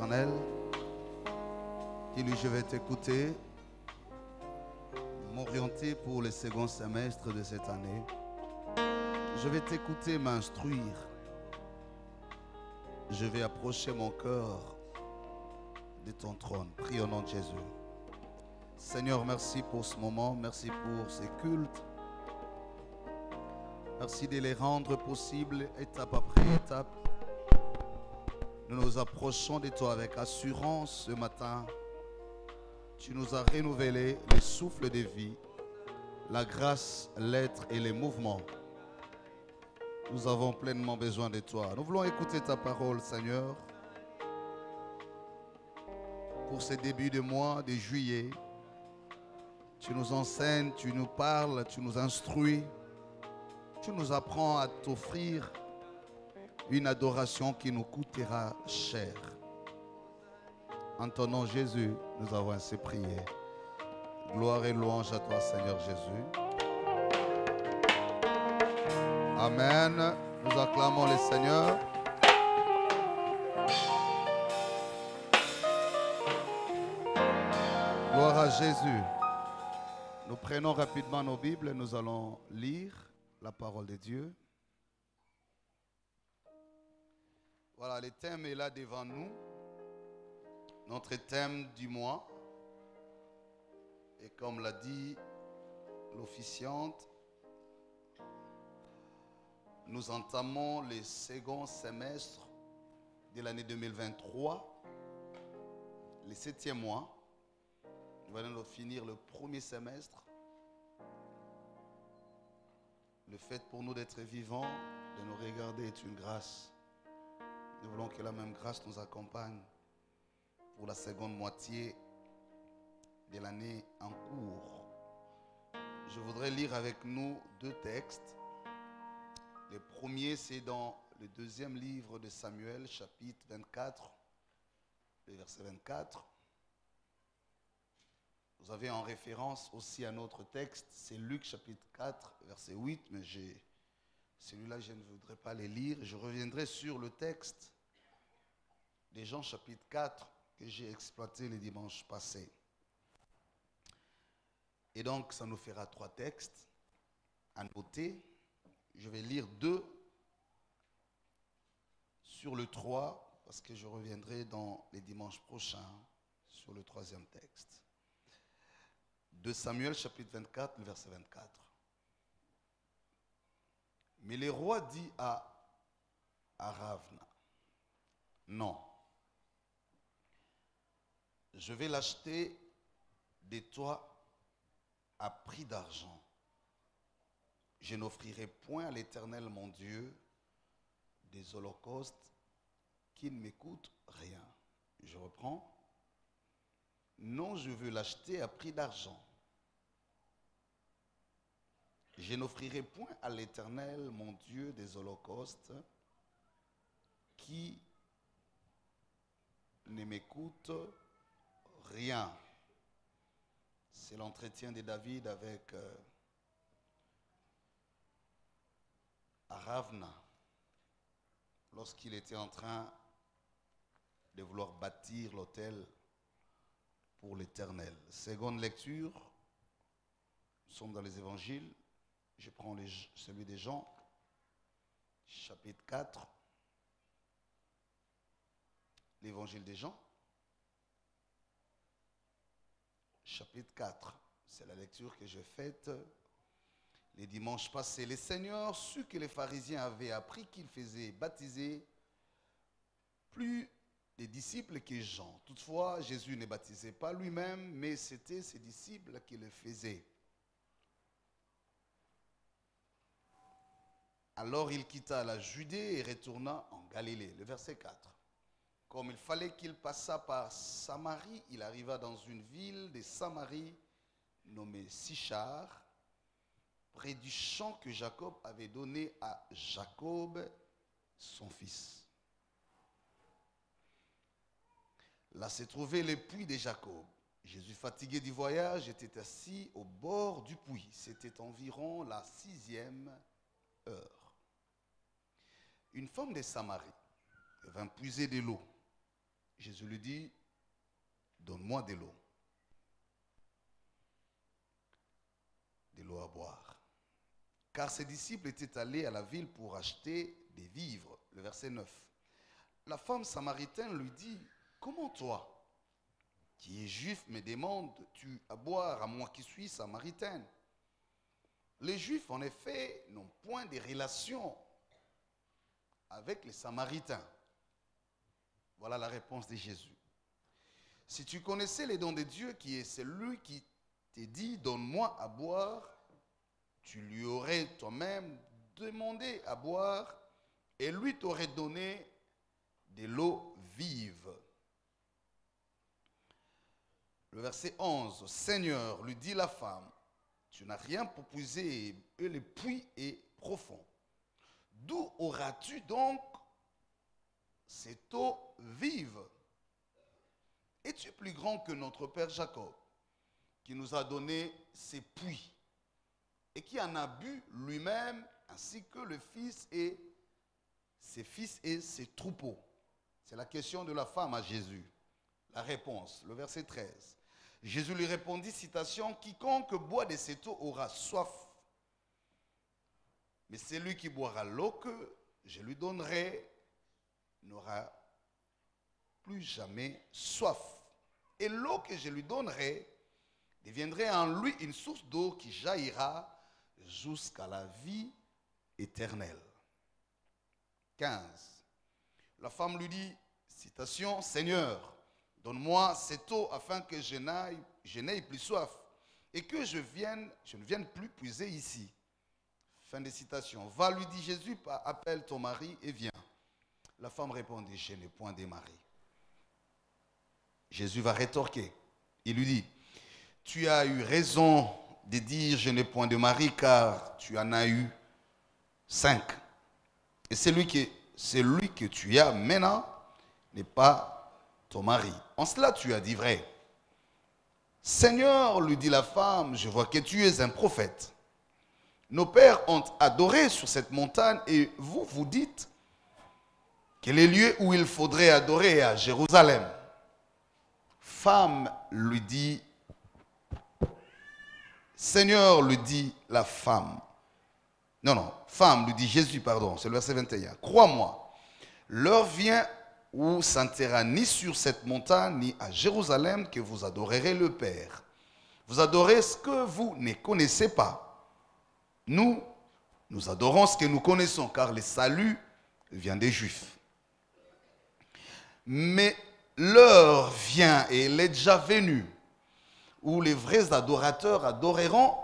l'Éternel. Dis-lui, je vais t'écouter, m'orienter pour le second semestre de cette année. Je vais t'écouter, m'instruire. Je vais approcher mon cœur de ton trône. Prie au nom de Jésus. Seigneur, merci pour ce moment. Merci pour ces cultes. Merci de les rendre possibles étape après étape. Nous nous approchons de toi avec assurance ce matin. Tu nous as renouvelé le souffle de vie, la grâce, l'être et les mouvements. Nous avons pleinement besoin de toi. Nous voulons écouter ta parole, Seigneur. Pour ce début de mois de juillet, tu nous enseignes, tu nous parles, tu nous instruis. Tu nous apprends à t'offrir une adoration qui nous coûtera cher. En ton nom, Jésus, nous avons ainsi prié. Gloire et louange à toi, Seigneur Jésus. Amen. Nous acclamons le Seigneur. Gloire à Jésus. Nous prenons rapidement nos Bibles et nous allons lire la parole de Dieu. Voilà, le thème est là devant nous. Notre thème du mois. Et comme l'a dit l'officiante, nous entamons le second semestre de l'année 2023, le 7e mois. Nous allons finir le premier semestre. Le fait pour nous d'être vivants, de nous regarder est une grâce. Nous voulons que la même grâce nous accompagne pour la seconde moitié de l'année en cours. Je voudrais lire avec nous deux textes. Le premier, c'est dans le deuxième livre de Samuel, chapitre 24, le verset 24. Vous avez en référence aussi un autre texte, c'est Luc chapitre 4, verset 8, mais celui-là, je ne voudrais pas les lire. Je reviendrai sur le texte de Jean chapitre 4 que j'ai exploité le dimanche passé. Et donc, ça nous fera 3 textes à noter. Je vais lire 2 sur le 3, parce que je reviendrai dans les dimanches prochains sur le 3e texte. De Samuel chapitre 24, le verset 24. Mais le roi dit à Aravna, non, je vais l'acheter de toi à prix d'argent. Je n'offrirai point à l'Éternel mon Dieu des holocaustes qui ne me coûtent rien. Je reprends. Non, je veux l'acheter à prix d'argent. Je n'offrirai point à l'Éternel mon Dieu des holocaustes qui ne me coûtent rien. C'est l'entretien de David avec Aravna lorsqu'il était en train de vouloir bâtir l'autel pour l'Éternel. Seconde lecture, nous sommes dans les évangiles. Je prends celui de Jean, chapitre 4, l'évangile de Jean, chapitre 4. C'est la lecture que j'ai faite les dimanches passés. Le Seigneur sut que les pharisiens avaient appris qu'il faisait baptiser plus des disciples que Jean. Toutefois, Jésus ne baptisait pas lui-même, mais c'était ses disciples qui le faisaient. Alors il quitta la Judée et retourna en Galilée. Le verset 4. Comme il fallait qu'il passât par Samarie, il arriva dans une ville de Samarie nommée Sichar, près du champ que Jacob avait donné à Jacob, son fils. Là se trouvait le puits de Jacob. Jésus, fatigué du voyage, était assis au bord du puits. C'était environ la 6e heure. Une femme de Samarie vint puiser de l'eau. Jésus lui dit, donne-moi de l'eau. De l'eau à boire. Car ses disciples étaient allés à la ville pour acheter des vivres. Le verset 9. La femme samaritaine lui dit, comment toi, qui es juif, me demandes-tu à boire à moi qui suis samaritaine? Les Juifs, en effet, n'ont point de relation avec les Samaritains. Voilà la réponse de Jésus. Si tu connaissais les dons de Dieu, qui est celui qui t'a dit, donne-moi à boire, tu lui aurais toi-même demandé à boire et lui t'aurait donné de l'eau vive. Le verset 11. Seigneur, lui dit la femme, tu n'as rien pour puiser et le puits est profond. D'où auras-tu donc cette eau vive? Es-tu plus grand que notre père Jacob, qui nous a donné ces puits et qui en a bu lui-même, ainsi que le fils et ses fils et ses troupeaux? C'est la question de la femme à Jésus. La réponse, le verset 13. Jésus lui répondit, citation, quiconque boit de cette eau aura soif. Mais celui qui boira l'eau que je lui donnerai n'aura plus jamais soif. Et l'eau que je lui donnerai deviendrait en lui une source d'eau qui jaillira jusqu'à la vie éternelle. 15. La femme lui dit, citation, Seigneur, donne-moi cette eau afin que je n'aie plus soif et que je ne vienne plus puiser ici. Fin de citation. Va, lui dit Jésus, appelle ton mari et viens. La femme répondit, je n'ai point de mari. Jésus va rétorquer. Il lui dit, tu as eu raison de dire je n'ai point de mari car tu en as eu 5. Et celui que tu as maintenant n'est pas ton mari. En cela tu as dit vrai. Seigneur, lui dit la femme, je vois que tu es un prophète. Nos pères ont adoré sur cette montagne et vous, vous dites que les lieux où il faudrait adorer à Jérusalem. Femme, lui dit, Seigneur, lui dit la femme. Non, femme, lui dit Jésus, pardon, c'est le verset 21. Crois-moi, l'heure vient où s'enterrera ni sur cette montagne, ni à Jérusalem, que vous adorerez le Père. Vous adorez ce que vous ne connaissez pas. Nous adorons ce que nous connaissons, car le salut vient des Juifs. Mais l'heure vient, et elle est déjà venue, où les vrais adorateurs adoreront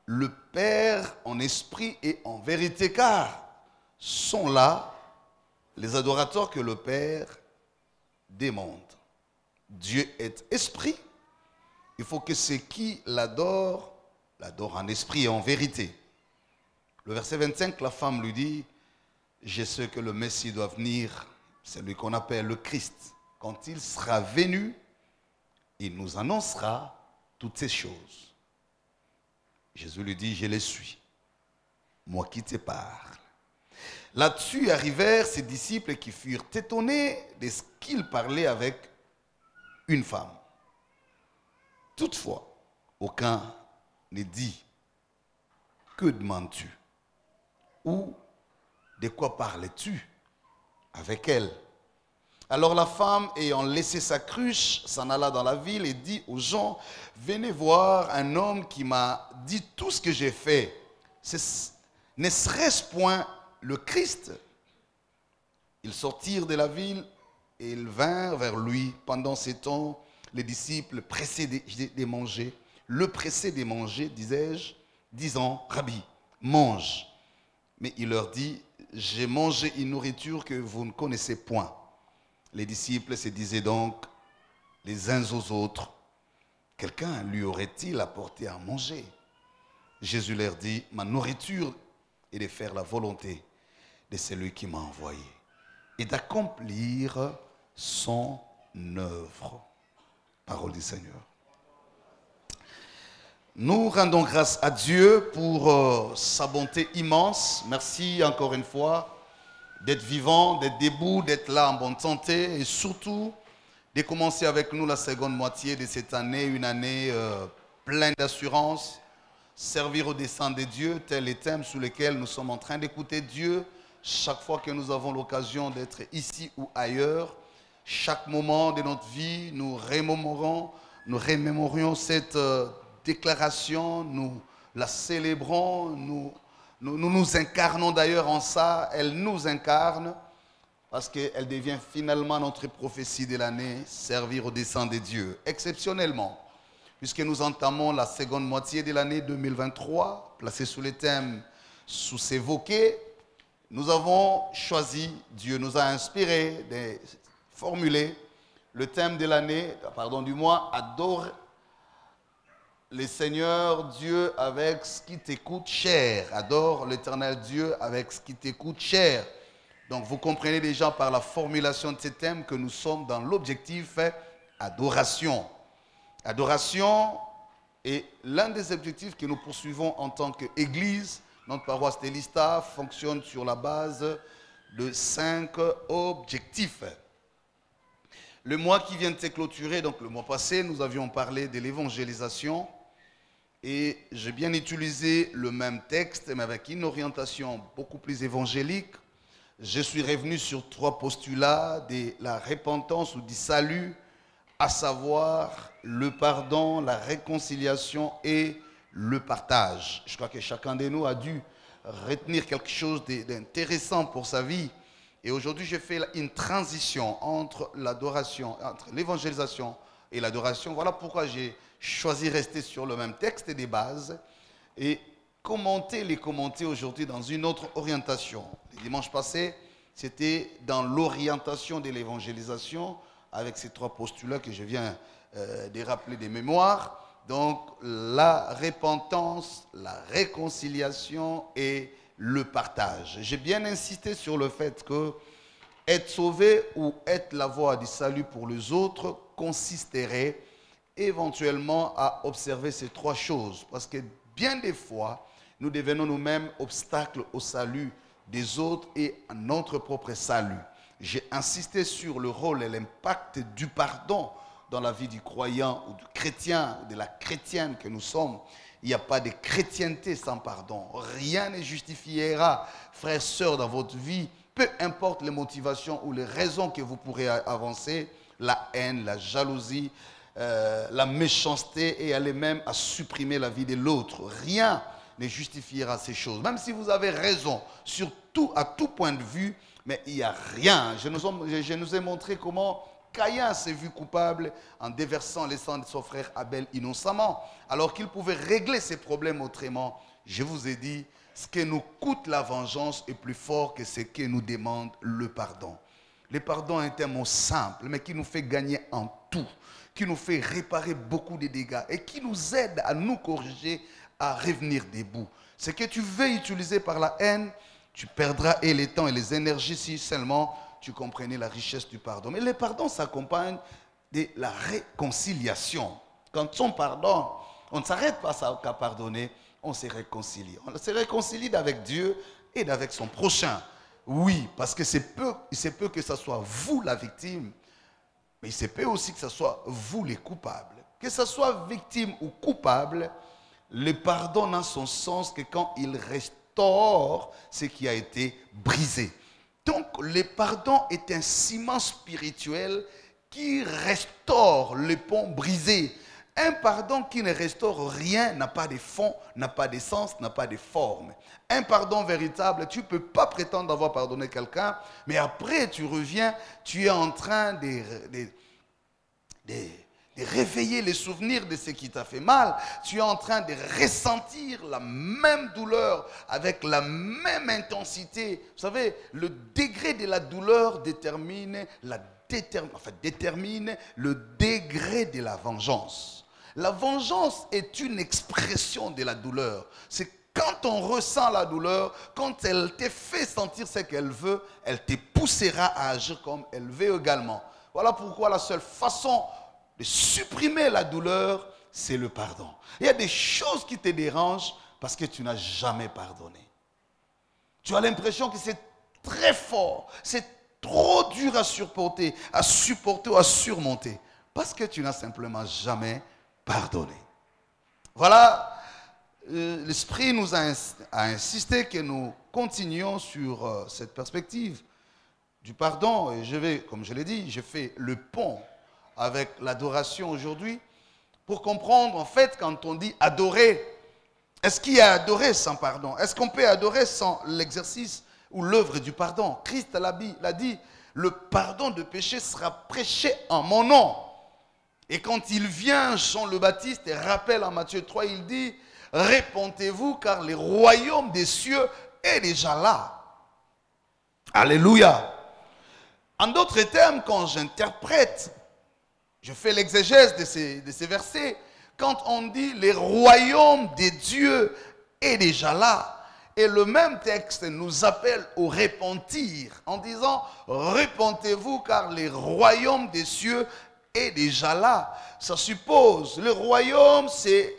le Père en esprit et en vérité, car sont là les adorateurs que le Père demande. Dieu est esprit. Il faut que ceux qui l'adorent en esprit et en vérité. Le verset 25, la femme lui dit, je sais que le Messie doit venir, c'est lui qu'on appelle le Christ. Quand il sera venu, il nous annoncera toutes ces choses. Jésus lui dit, je les suis, moi qui te parle. Là-dessus arrivèrent ses disciples qui furent étonnés de ce qu'il parlait avec une femme. Toutefois, aucun ne dit, que demandes-tu? Ou de quoi parles-tu avec elle? Alors la femme, ayant laissé sa cruche, s'en alla dans la ville et dit aux gens, venez voir un homme qui m'a dit tout ce que j'ai fait. Ne serait-ce point le Christ? Ils sortirent de la ville et ils vinrent vers lui. Pendant ces temps, les disciples pressés de manger, le pressaient de manger, disais-je, disant, Rabbi, mange. Mais il leur dit, j'ai mangé une nourriture que vous ne connaissez point. Les disciples se disaient donc les uns aux autres, quelqu'un lui aurait-il apporté à manger? Jésus leur dit, ma nourriture est de faire la volonté de celui qui m'a envoyé et d'accomplir son œuvre. Parole du Seigneur. Nous rendons grâce à Dieu pour sa bonté immense. Merci encore une fois d'être vivant, d'être debout, d'être là en bonne santé et surtout de commencer avec nous la seconde moitié de cette année, une année pleine d'assurance, servir au dessein de Dieu, tels les thèmes sous lesquels nous sommes en train d'écouter Dieu chaque fois que nous avons l'occasion d'être ici ou ailleurs. Chaque moment de notre vie, nous remémorons cette déclaration, nous la célébrons, nous incarnons d'ailleurs en ça, elle nous incarne parce qu'elle devient finalement notre prophétie de l'année, servir au dessein de Dieu. Exceptionnellement, puisque nous entamons la seconde moitié de l'année 2023, placée sous les thèmes sous-évoqués, nous avons choisi, Dieu nous a inspiré de formuler le thème de l'année, du mois, adore le Seigneur Dieu avec ce qui t'écoute cher. Adore l'Éternel Dieu avec ce qui t'écoute cher. Donc vous comprenez déjà par la formulation de ces thèmes que nous sommes dans l'objectif adoration. Adoration est l'un des objectifs que nous poursuivons en tant qu'Église. Notre paroisse Télista fonctionne sur la base de 5 objectifs. Le mois qui vient de se clôturer, donc le mois passé, nous avions parlé de l'évangélisation. Et j'ai bien utilisé le même texte, mais avec une orientation beaucoup plus évangélique. Je suis revenu sur 3 postulats de la repentance ou du salut, à savoir le pardon, la réconciliation et le partage. Je crois que chacun de nous a dû retenir quelque chose d'intéressant pour sa vie. Et aujourd'hui, je fais une transition entre l'adoration, entre l'évangélisation et l'adoration. Voilà pourquoi j'ai choisi de rester sur le même texte des bases et les commenter aujourd'hui dans une autre orientation. Le dimanche passé, c'était dans l'orientation de l'évangélisation avec ces 3 postulats que je viens de rappeler des mémoires. Donc, la repentance, la réconciliation et le partage. J'ai bien insisté sur le fait que être sauvé ou être la voie du salut pour les autres consisterait éventuellement à observer ces 3 choses. Parce que bien des fois, nous devenons nous-mêmes obstacles au salut des autres et à notre propre salut. J'ai insisté sur le rôle et l'impact du pardon dans la vie du croyant ou du chrétien, de la chrétienne que nous sommes. Il n'y a pas de chrétienté sans pardon. Rien ne justifiera, frères, sœurs, dans votre vie, peu importe les motivations ou les raisons que vous pourrez avancer, la haine, la jalousie, la méchanceté et aller même à supprimer la vie de l'autre. Rien ne justifiera ces choses. Même si vous avez raison à tout point de vue, mais il n'y a rien. Je nous ai montré comment Caïn s'est vu coupable en déversant le sang de son frère Abel innocemment, alors qu'il pouvait régler ses problèmes autrement. Je vous ai dit, ce que nous coûte la vengeance est plus fort que ce que nous demande le pardon. Le pardon est un mot simple, mais qui nous fait gagner en tout, qui nous fait réparer beaucoup de dégâts et qui nous aide à nous corriger, à revenir debout. Ce que tu veux utiliser par la haine, tu perdras et le temps et les énergies si seulement tu comprenais la richesse du pardon. Mais le pardon s'accompagne de la réconciliation. Quand on pardonne, on ne s'arrête pas qu'à pardonner, on se réconcilie. On se réconcilie avec Dieu et avec son prochain. Oui, parce que il se peut que ce soit vous la victime, mais il se peut aussi que ce soit vous les coupables. Que ce soit victime ou coupable, le pardon n'a son sens que quand il restaure ce qui a été brisé. Donc, le pardon est un ciment spirituel qui restaure le pont brisé. Un pardon qui ne restaure rien n'a pas de fond, n'a pas de sens, n'a pas de forme. Un pardon véritable, tu ne peux pas prétendre avoir pardonné quelqu'un, mais après tu reviens, tu es en train de réveiller les souvenirs de ce qui t'a fait mal. Tu es en train de ressentir la même douleur avec la même intensité. Vous savez, le degré de la douleur détermine le degré de la vengeance. La vengeance est une expression de la douleur. C'est quand on ressent la douleur, quand elle te fait sentir ce qu'elle veut, elle te poussera à agir comme elle veut également. Voilà pourquoi la seule façon de supprimer la douleur, c'est le pardon. Il y a des choses qui te dérangent parce que tu n'as jamais pardonné. Tu as l'impression que c'est très fort. C'est trop dur à supporter ou à surmonter. Parce que tu n'as simplement jamais pardonné. Voilà, l'Esprit nous a insisté que nous continuions sur cette perspective du pardon. Et je vais, comme je l'ai dit, je fais le pont avec l'adoration aujourd'hui pour comprendre, en fait, quand on dit adorer, est-ce qu'il y a adorer sans pardon? Est-ce qu'on peut adorer sans l'exercice ou l'œuvre du pardon? Christ l'a dit, le pardon de péché sera prêché en mon nom. Et quand il vient, Jean le Baptiste rappelle en Matthieu 3, il dit, répentez-vous car le royaume des cieux est déjà là. Alléluia. En d'autres termes, quand j'interprète, je fais l'exégèse de ces versets, quand on dit le royaume des dieux est déjà là, et le même texte nous appelle au repentir en disant repentez-vous car le royaume des cieux est déjà là. Ça suppose, le royaume c'est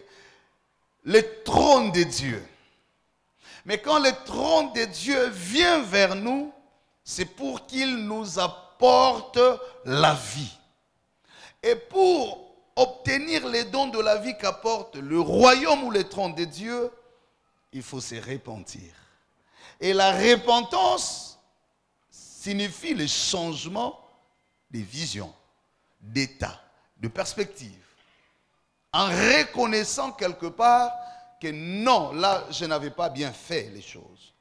le trône de Dieu. Mais quand le trône de Dieu vient vers nous, c'est pour qu'il nous apporte la vie. Et pour obtenir les dons de la vie qu'apporte le royaume ou le trône de Dieu, il faut se repentir. Et la repentance signifie le changement de vision, d'état, de perspective. En reconnaissant quelque part que non, là, je n'avais pas bien fait les choses.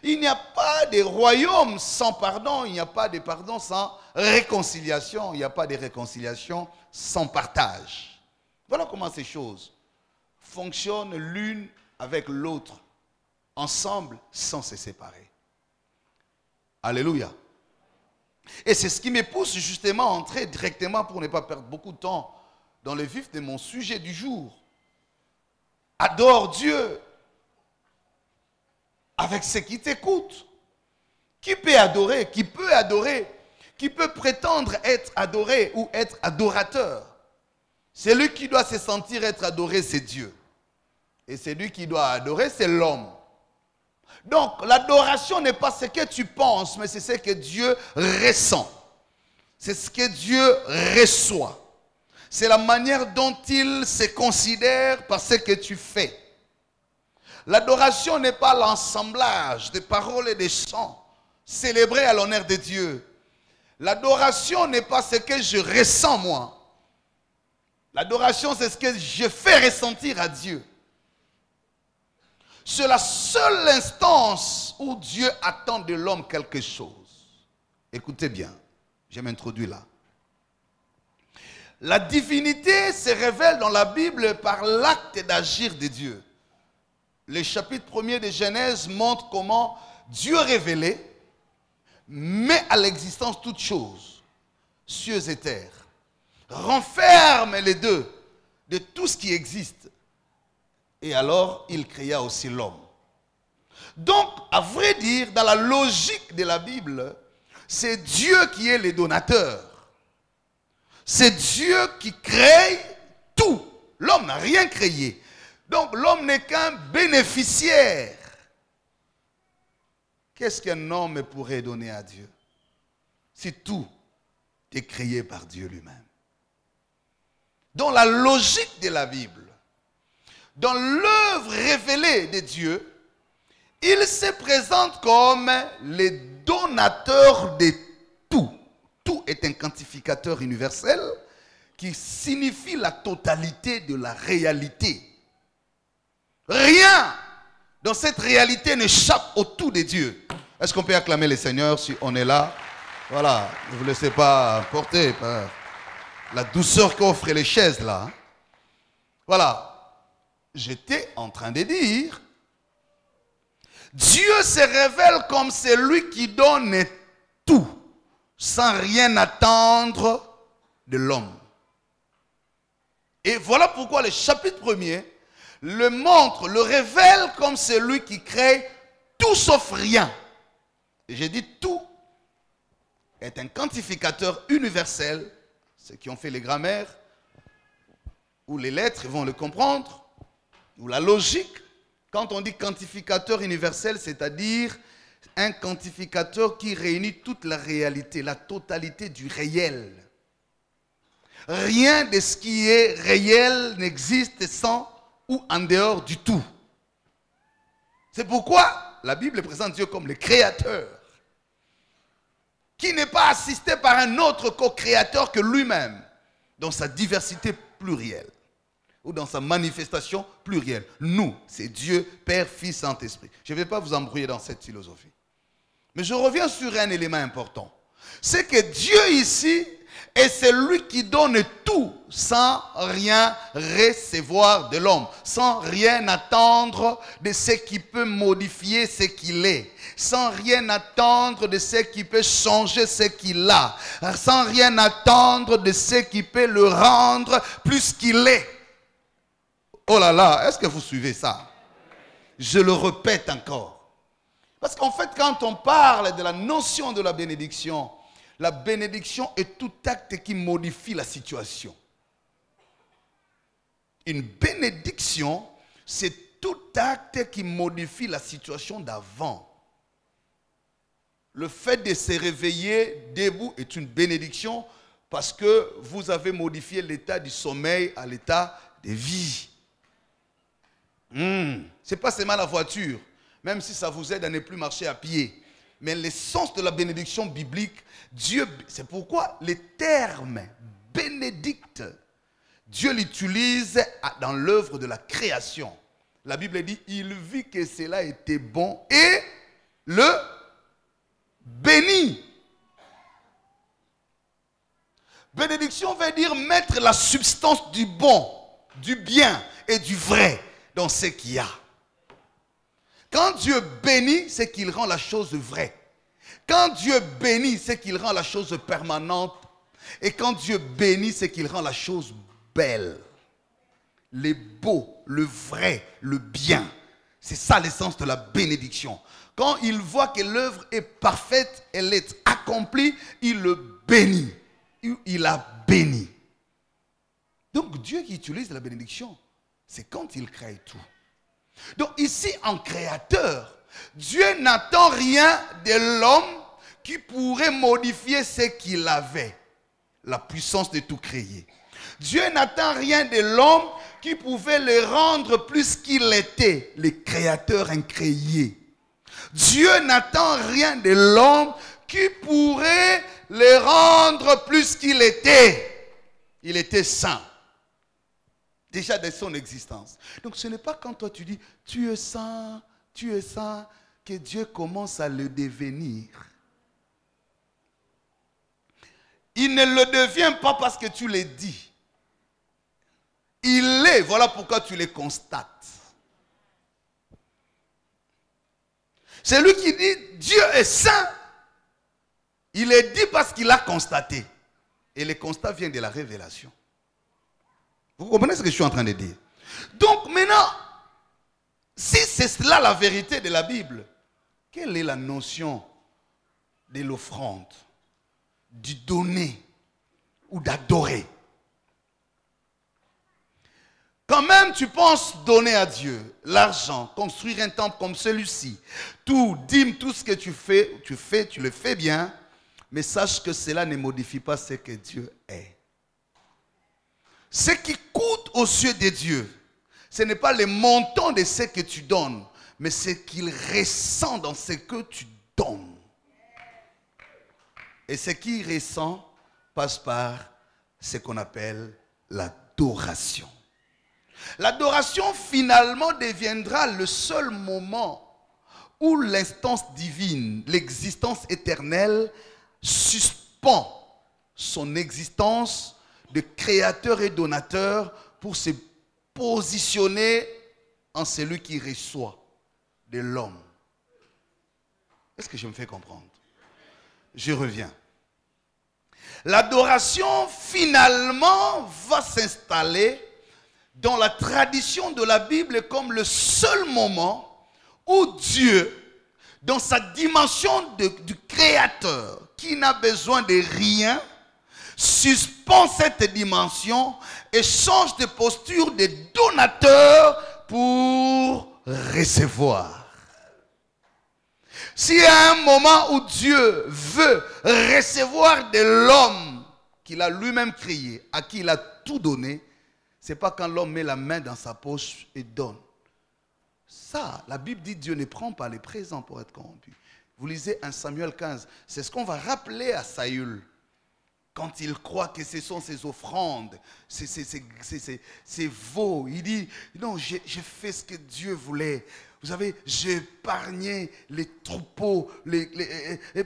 Il n'y a pas de royaume sans pardon, il n'y a pas de pardon sans réconciliation, il n'y a pas de réconciliation sans partage. Voilà comment ces choses fonctionnent l'une avec l'autre, ensemble, sans se séparer. Alléluia. Et c'est ce qui me pousse justement à entrer directement, pour ne pas perdre beaucoup de temps, dans le vif de mon sujet du jour. Adore Dieu avec ceux qui t'écoutent. Qui peut adorer? Qui peut adorer? Qui peut prétendre être adoré ou être adorateur? Celui qui doit se sentir être adoré, c'est Dieu. Et celui qui doit adorer, c'est l'homme. Donc, l'adoration n'est pas ce que tu penses, mais c'est ce que Dieu ressent. C'est ce que Dieu reçoit. C'est la manière dont il se considère par ce que tu fais. L'adoration n'est pas l'assemblage de paroles et de chants célébrés à l'honneur de Dieu. L'adoration n'est pas ce que je ressens moi. L'adoration, c'est ce que je fais ressentir à Dieu. C'est la seule instance où Dieu attend de l'homme quelque chose. Écoutez bien, je m'introduis là. La divinité se révèle dans la Bible par l'acte d'agir de Dieu. Le chapitre 1er de Genèse montre comment Dieu révélé met à l'existence toutes choses, cieux et terre, renferme les deux de tout ce qui existe. Et alors, il créa aussi l'homme. Donc, à vrai dire, dans la logique de la Bible, c'est Dieu qui est le donateur. C'est Dieu qui crée tout. L'homme n'a rien créé. Donc, l'homme n'est qu'un bénéficiaire. Qu'est-ce qu'un homme pourrait donner à Dieu si tout est créé par Dieu lui-même? Dans la logique de la Bible, dans l'œuvre révélée de Dieu, il se présente comme le donateur de tout. Tout est un quantificateur universel qui signifie la totalité de la réalité. Rien dans cette réalité n'échappe au tout de Dieu. Est-ce qu'on peut acclamer le Seigneur si on est là? Voilà, ne vous laissez pas porter par la douceur qu'offrent les chaises là. Voilà. J'étais en train de dire, Dieu se révèle comme celui qui donne tout, sans rien attendre de l'homme. Et voilà pourquoi le chapitre 1er le montre, le révèle comme celui qui crée tout sauf rien. Et j'ai dit tout est un quantificateur universel. Ceux qui ont fait les grammaires ou les lettres vont le comprendre. Ou la logique, quand on dit quantificateur universel, c'est-à-dire Un quantificateur qui réunit toute la réalité, la totalité du réel. Rien de ce qui est réel n'existe sans ou en dehors du tout. C'est pourquoi la Bible présente Dieu comme le créateur, qui n'est pas assisté par un autre co-créateur que lui-même, dans sa diversité plurielle, ou dans sa manifestation plurielle. Nous, c'est Dieu, Père, Fils, Saint-Esprit. Je ne vais pas vous embrouiller dans cette philosophie. Mais je reviens sur un élément important. C'est que Dieu ici est celui qui donne tout sans rien recevoir de l'homme, sans rien attendre de ce qui peut modifier ce qu'il est, sans rien attendre de ce qui peut changer ce qu'il a, sans rien attendre de ce qui peut le rendre plus qu'il est. Oh là là, est-ce que vous suivez ça? Je le répète encore. Parce qu'en fait, quand on parle de la notion de la bénédiction est tout acte qui modifie la situation. Une bénédiction, c'est tout acte qui modifie la situation d'avant. Le fait de se réveiller debout est une bénédiction parce que vous avez modifié l'état du sommeil à l'état de vie. Ce n'est pas seulement la voiture, même si ça vous aide à ne plus marcher à pied. Mais l'essence de la bénédiction biblique, Dieu, c'est pourquoi les termes bénédicte, Dieu l'utilise dans l'œuvre de la création. La Bible dit, il vit que cela était bon et le bénit. Bénédiction veut dire mettre la substance du bon, du bien et du vrai dans ce qu'il y a. Quand Dieu bénit, c'est qu'il rend la chose vraie. Quand Dieu bénit, c'est qu'il rend la chose permanente. Et quand Dieu bénit, c'est qu'il rend la chose belle. Le beau, le vrai, le bien. C'est ça l'essence de la bénédiction. Quand il voit que l'œuvre est parfaite, elle est accomplie, il le bénit. Il la bénit. Donc Dieu qui utilise la bénédiction, c'est quand il crée tout. Donc ici, en créateur, Dieu n'attend rien de l'homme qui pourrait modifier ce qu'il avait. La puissance de tout créer. Dieu n'attend rien de l'homme qui pouvait le rendre plus qu'il était, le créateur incréé. Dieu n'attend rien de l'homme qui pourrait le rendre plus qu'il était. Il était saint. Déjà de son existence. Donc ce n'est pas quand toi tu dis tu es saint, que Dieu commence à le devenir. Il ne le devient pas parce que tu le dis. Il l'est, voilà pourquoi tu le constates. C'est lui qui dit Dieu est saint. Il est dit parce qu'il a constaté. Et le constat vient de la révélation. Vous comprenez ce que je suis en train de dire? Donc maintenant, si c'est cela la vérité de la Bible, quelle est la notion de l'offrande, du donner ou d'adorer? Quand même tu penses donner à Dieu l'argent, construire un temple comme celui-ci, tout, dîme, tout ce que tu le fais bien, mais sache que cela ne modifie pas ce que Dieu est. Ce qui coûte aux yeux de Dieu, ce n'est pas le montant de ce que tu donnes, mais ce qu'il ressent dans ce que tu donnes. Et ce qu'il ressent passe par ce qu'on appelle l'adoration. L'adoration finalement deviendra le seul moment où l'instance divine, l'existence éternelle, suspend son existence de créateur et donateur pour se positionner en celui qui reçoit de l'homme. Est-ce que je me fais comprendre? Je reviens. L'adoration finalement va s'installer dans la tradition de la Bible comme le seul moment où Dieu, dans sa dimension du créateur, qui n'a besoin de rien, suspend cette dimension et change de posture de donateur pour recevoir. S'il y a un moment où Dieu veut recevoir de l'homme qu'il a lui-même créé, à qui il a tout donné, ce n'est pas quand l'homme met la main dans sa poche et donne. Ça, la Bible dit Dieu ne prend pas les présents pour être corrompu. Vous lisez 1 Samuel 15, c'est ce qu'on va rappeler à Saül. Quand il croit que ce sont ses offrandes, c'est veau. Il dit, non, j'ai fait ce que Dieu voulait. Vous savez, j'ai épargné les troupeaux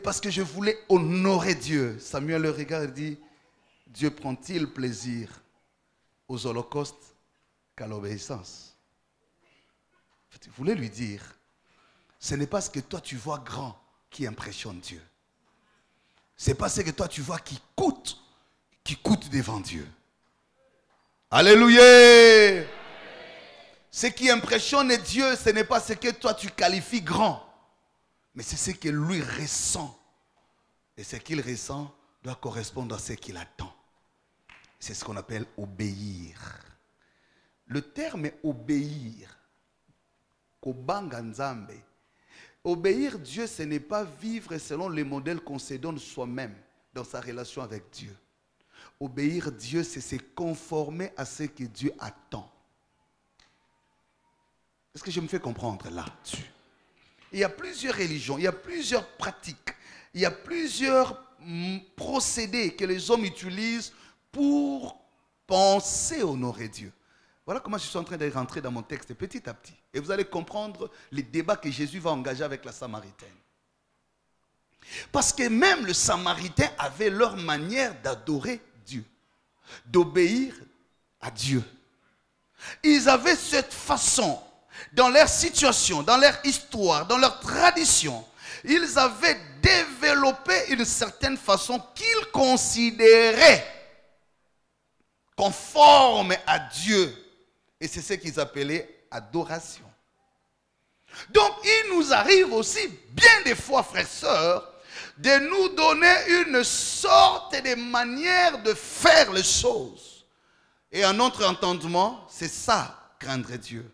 parce que je voulais honorer Dieu. Samuel le regarde et dit, Dieu prend-il plaisir aux holocaustes qu'à l'obéissance? En fait, il voulait lui dire, ce n'est pas ce que toi tu vois grand qui impressionne Dieu. Ce n'est pas ce que toi tu vois qui coûte devant Dieu. Alléluia! Ce qui impressionne Dieu, ce n'est pas ce que toi tu qualifies grand, mais c'est ce que lui ressent. Et ce qu'il ressent doit correspondre à ce qu'il attend. C'est ce qu'on appelle obéir. Le terme obéir, kobanga nzambe. Obéir Dieu, ce n'est pas vivre selon les modèles qu'on se donne soi-même dans sa relation avec Dieu. Obéir Dieu, c'est se conformer à ce que Dieu attend. Est-ce que je me fais comprendre là-dessus? Il y a plusieurs religions, il y a plusieurs pratiques, il y a plusieurs procédés que les hommes utilisent pour penser honorer Dieu. Voilà comment je suis en train de rentrer dans mon texte petit à petit. Et vous allez comprendre les débats que Jésus va engager avec la Samaritaine. Parce que même le Samaritain avait leur manière d'adorer Dieu, d'obéir à Dieu. Ils avaient cette façon, dans leur situation, dans leur histoire, dans leur tradition, ils avaient développé une certaine façon qu'ils considéraient conforme à Dieu. Et c'est ce qu'ils appelaient adoration. Donc, il nous arrive aussi, bien des fois, frères et sœurs, de nous donner une sorte de manière de faire les choses. Et en notre entendement, c'est ça, craindre Dieu.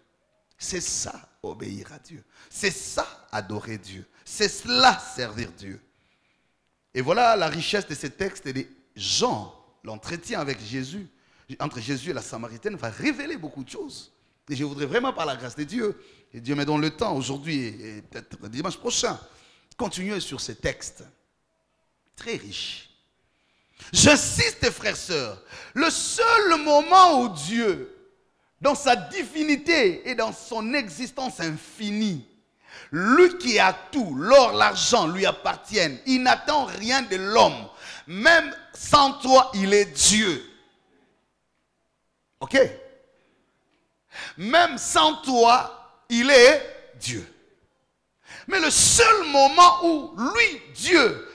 C'est ça, obéir à Dieu. C'est ça, adorer Dieu. C'est cela, servir Dieu. Et voilà la richesse de ce texte. Et Jean, l'entretien avec Jésus, entre Jésus et la Samaritaine, va révéler beaucoup de choses. Et je voudrais vraiment, par la grâce de Dieu, et Dieu me donne le temps aujourd'hui et peut-être dimanche prochain, continuer sur ce texte très riche. J'insiste, frères et sœurs, le seul moment où Dieu, dans sa divinité et dans son existence infinie, lui qui a tout, l'or, l'argent lui appartiennent, il n'attend rien de l'homme. Même sans toi, il est Dieu. Ok? Même sans toi, il est Dieu. Mais le seul moment où lui, Dieu,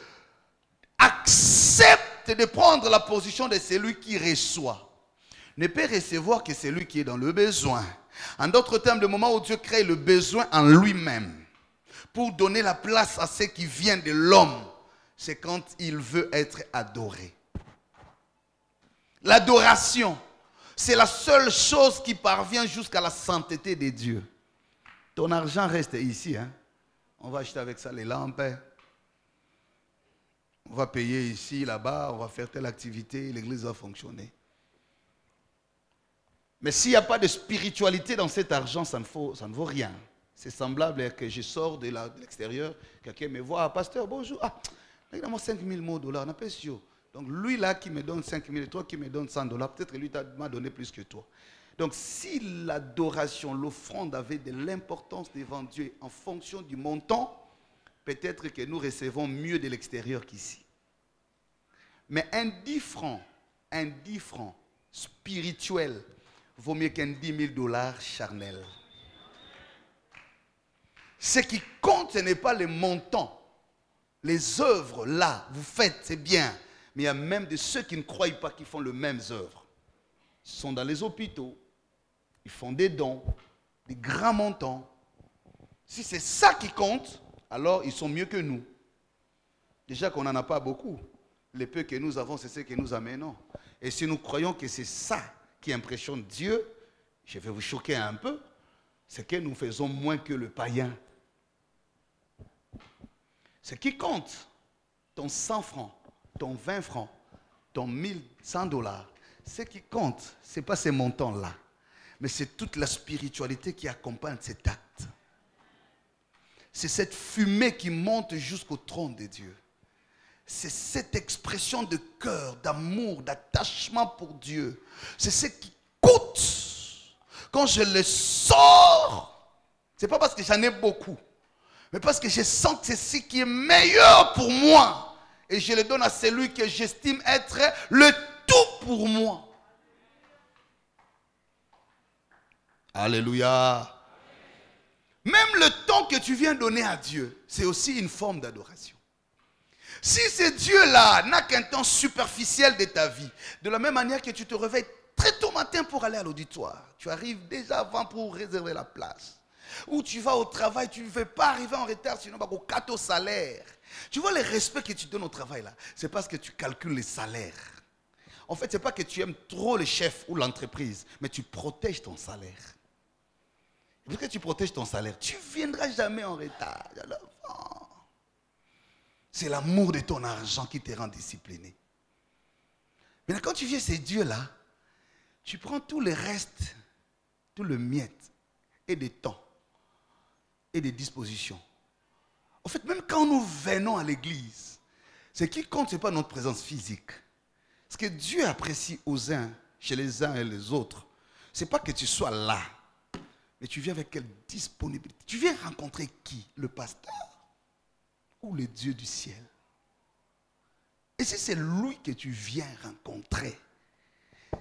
accepte de prendre la position de celui qui reçoit, ne peut recevoir que celui qui est dans le besoin. En d'autres termes, le moment où Dieu crée le besoin en lui-même pour donner la place à ce qui vient de l'homme, c'est quand il veut être adoré. L'adoration, c'est la seule chose qui parvient jusqu'à la sainteté de Dieu. Ton argent reste ici. Hein? On va acheter avec ça les lampes. On va payer ici, là-bas. On va faire telle activité. L'église va fonctionner. Mais s'il n'y a pas de spiritualité dans cet argent, ça ne vaut rien. C'est semblable à que je sors de l'extérieur. Quelqu'un me voit. Ah, pasteur, bonjour. Ah, il y a 5 000 dollars. On appelle ça. Donc lui là qui me donne 5 000 et toi qui me donne 100 dollars, peut-être lui m'a donné plus que toi. Donc si l'adoration, l'offrande avait de l'importance devant Dieu en fonction du montant, peut-être que nous recevons mieux de l'extérieur qu'ici. Mais un 10 francs spirituel vaut mieux qu'un 10 000 dollars charnel. Ce qui compte, ce n'est pas le montant. Les œuvres là, vous faites, c'est bien. Mais il y a même de ceux qui ne croient pas qui font les mêmes œuvres. Ils sont dans les hôpitaux, ils font des dons, des grands montants. Si c'est ça qui compte, alors ils sont mieux que nous. Déjà qu'on n'en a pas beaucoup. Les peu que nous avons, c'est ce que nous amenons. Et si nous croyons que c'est ça qui impressionne Dieu, je vais vous choquer un peu, c'est que nous faisons moins que le païen. Ce qui compte, ton 100 francs, ton 20 francs, ton 1100 dollars, ce qui compte, ce n'est pas ces montants-là, mais c'est toute la spiritualité qui accompagne cet acte. C'est cette fumée qui monte jusqu'au trône de Dieu. C'est cette expression de cœur, d'amour, d'attachement pour Dieu. C'est ce qui coûte. Quand je le sors, ce n'est pas parce que j'en ai beaucoup, mais parce que je sens que c'est ce qui est meilleur pour moi. Et je le donne à celui que j'estime être le tout pour moi. Alléluia. Même le temps que tu viens donner à Dieu, c'est aussi une forme d'adoration. Si ce Dieu-là n'a qu'un temps superficiel de ta vie, de la même manière que tu te réveilles très tôt matin pour aller à l'auditoire, tu arrives déjà avant pour réserver la place. Ou tu vas au travail, tu ne veux pas arriver en retard, sinon tu vas au 4 salaire. Tu vois le respect que tu donnes au travail là, c'est parce que tu calcules les salaires. En fait, ce n'est pas que tu aimes trop le chef ou l'entreprise, mais tu protèges ton salaire. Parce que tu protèges ton salaire, tu ne viendras jamais en retard. C'est l'amour de ton argent qui te rend discipliné. Maintenant, quand tu viens ces dieux-là, tu prends tout le reste, tout le miette, et des temps, et des dispositions. En fait, même quand nous venons à l'église, ce qui compte, ce n'est pas notre présence physique. Ce que Dieu apprécie aux uns, chez les uns et les autres, ce n'est pas que tu sois là, mais tu viens avec quelle disponibilité. Tu viens rencontrer qui? Le pasteur ou le Dieu du ciel? Et si c'est lui que tu viens rencontrer,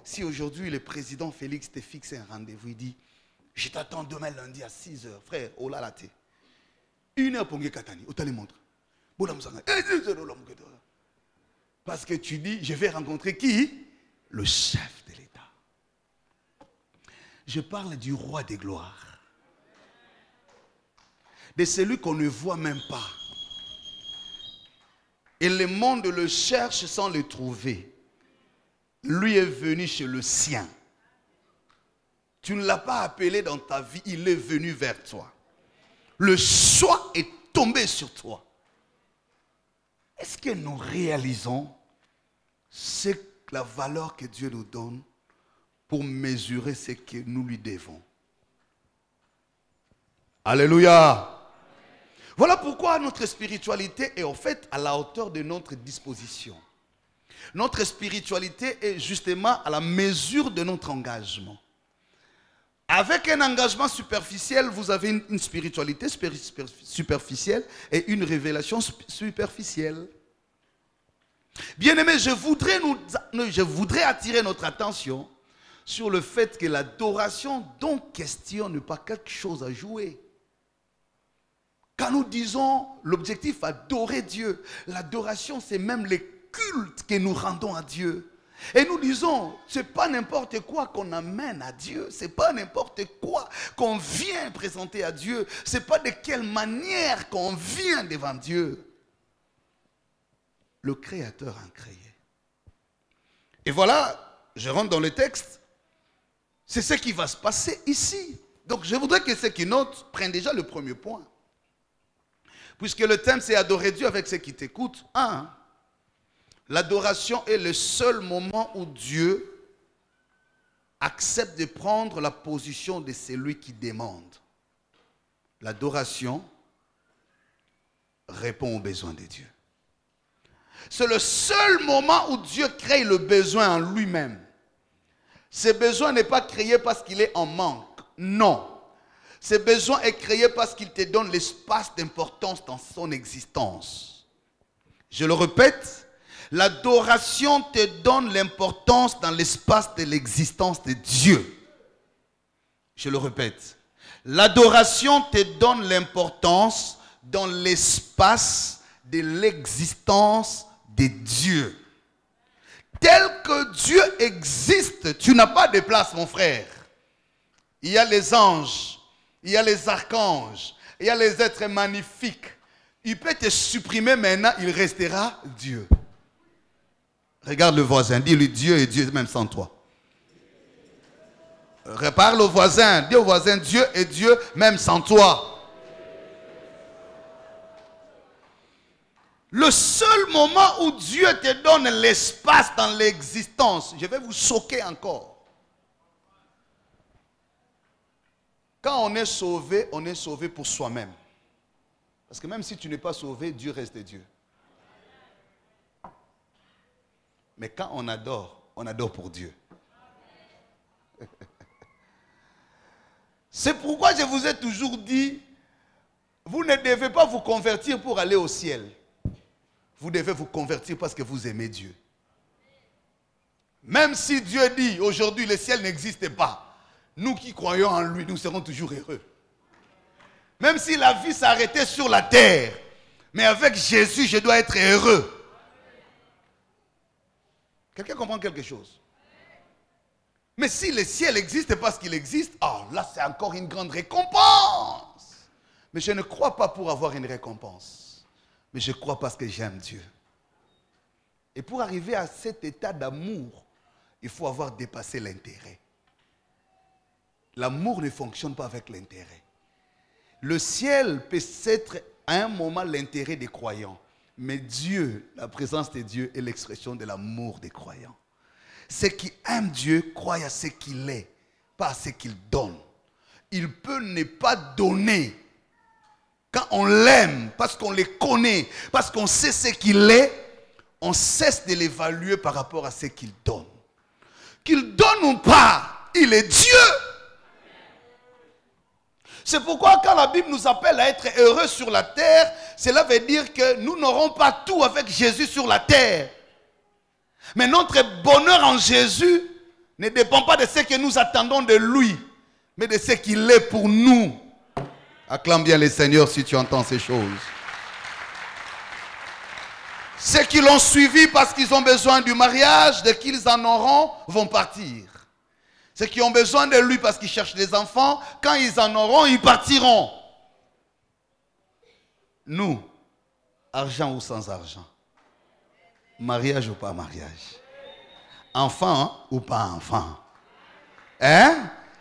si aujourd'hui le président Félix te fixe un rendez-vous, il dit, je t'attends demain lundi à 6h, frère, oh là là, t'es 1h pour me katani, au montre. Parce que tu dis, je vais rencontrer qui? Le chef de l'État. Je parle du roi des gloires. De celui qu'on ne voit même pas. Et le monde le cherche sans le trouver. Lui est venu chez le sien. Tu ne l'as pas appelé dans ta vie, il est venu vers toi. Le choix est tombé sur toi. Est-ce que nous réalisons la valeur que Dieu nous donne pour mesurer ce que nous lui devons? Alléluia. Voilà pourquoi notre spiritualité est en fait à la hauteur de notre disposition. Notre spiritualité est justement à la mesure de notre engagement. Avec un engagement superficiel, vous avez une spiritualité superficielle et une révélation superficielle. Bien-aimés, je voudrais attirer notre attention sur le fait que l'adoration dont question n'est pas quelque chose à jouer. Quand nous disons l'objectif adorer Dieu, l'adoration c'est même le culte que nous rendons à Dieu. Et nous disons, ce n'est pas n'importe quoi qu'on amène à Dieu, ce n'est pas n'importe quoi qu'on vient présenter à Dieu, ce n'est pas de quelle manière qu'on vient devant Dieu. Le Créateur a créé. Et voilà, je rentre dans le texte, c'est ce qui va se passer ici. Donc je voudrais que ceux qui notent prennent déjà le premier point. Puisque le thème c'est adorer Dieu avec ceux qui t'écoutent. L'adoration est le seul moment où Dieu accepte de prendre la position de celui qui demande. L'adoration répond aux besoins de Dieu. C'est le seul moment où Dieu crée le besoin en lui-même. Ce besoin n'est pas créé parce qu'il est en manque. Non. Ce besoin est créé parce qu'il te donne l'espace d'importance dans son existence. Je le répète, l'adoration te donne l'importance dans l'espace de l'existence de Dieu. Je le répète, l'adoration te donne l'importance dans l'espace de l'existence de Dieu. Tel que Dieu existe, tu n'as pas de place, mon frère. Il y a les anges, il y a les archanges, il y a les êtres magnifiques. Il peut te supprimer maintenant, il restera Dieu. Regarde le voisin, dis-lui Dieu et Dieu même sans toi. Reparle au voisin, dis au voisin Dieu et Dieu même sans toi. Le seul moment où Dieu te donne l'espace dans l'existence, je vais vous choquer encore. Quand on est sauvé pour soi-même. Parce que même si tu n'es pas sauvé, Dieu reste Dieu. Mais quand on adore pour Dieu. C'est pourquoi je vous ai toujours dit, vous ne devez pas vous convertir pour aller au ciel. Vous devez vous convertir parce que vous aimez Dieu. Même si Dieu dit, aujourd'hui le ciel n'existe pas, nous qui croyons en lui, nous serons toujours heureux. Même si la vie s'arrêtait sur la terre, mais avec Jésus, je dois être heureux. Quelqu'un comprend quelque chose? Mais si le ciel existe parce qu'il existe, là c'est encore une grande récompense. Mais je ne crois pas pour avoir une récompense. Mais je crois parce que j'aime Dieu. Et pour arriver à cet état d'amour, il faut avoir dépassé l'intérêt. L'amour ne fonctionne pas avec l'intérêt. Le ciel peut être à un moment l'intérêt des croyants. Mais Dieu, la présence de Dieu est l'expression de l'amour des croyants. Ceux qui aiment Dieu croient à ce qu'il est, pas à ce qu'il donne. Il peut ne pas donner. Quand on l'aime, parce qu'on le connaît, parce qu'on sait ce qu'il est, on cesse de l'évaluer par rapport à ce qu'il donne. Qu'il donne ou pas, il est Dieu. C'est pourquoi quand la Bible nous appelle à être heureux sur la terre, cela veut dire que nous n'aurons pas tout avec Jésus sur la terre. Mais notre bonheur en Jésus ne dépend pas de ce que nous attendons de lui, mais de ce qu'il est pour nous. Acclame bien le Seigneur si tu entends ces choses. Ceux qui l'ont suivi parce qu'ils ont besoin du mariage, dès qu'ils en auront, vont partir. Ceux qui ont besoin de lui parce qu'ils cherchent des enfants, quand ils en auront, ils partiront. Nous, argent ou sans argent, mariage ou pas mariage, enfant ou pas enfant,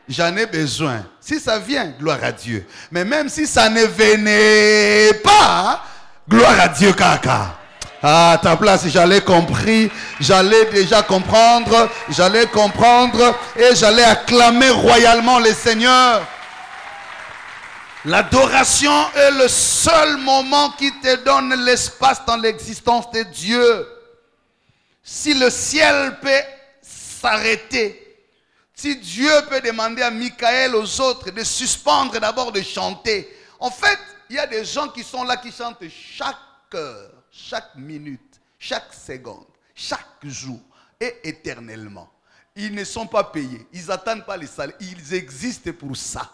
j'en ai besoin. Si ça vient, gloire à Dieu. Mais même si ça ne venait pas, gloire à Dieu, caca. À ta place, j'allais déjà comprendre et j'allais acclamer royalement le Seigneur. L'adoration est le seul moment qui te donne l'espace dans l'existence de Dieu. Si le ciel peut s'arrêter, si Dieu peut demander à Michael, aux autres, de suspendre d'abord de chanter. En fait, il y a des gens qui sont là qui chantent chaque heure, chaque minute, chaque seconde, chaque jour et éternellement. Ils ne sont pas payés, ils n'attendent pas les salaires, ils existent pour ça.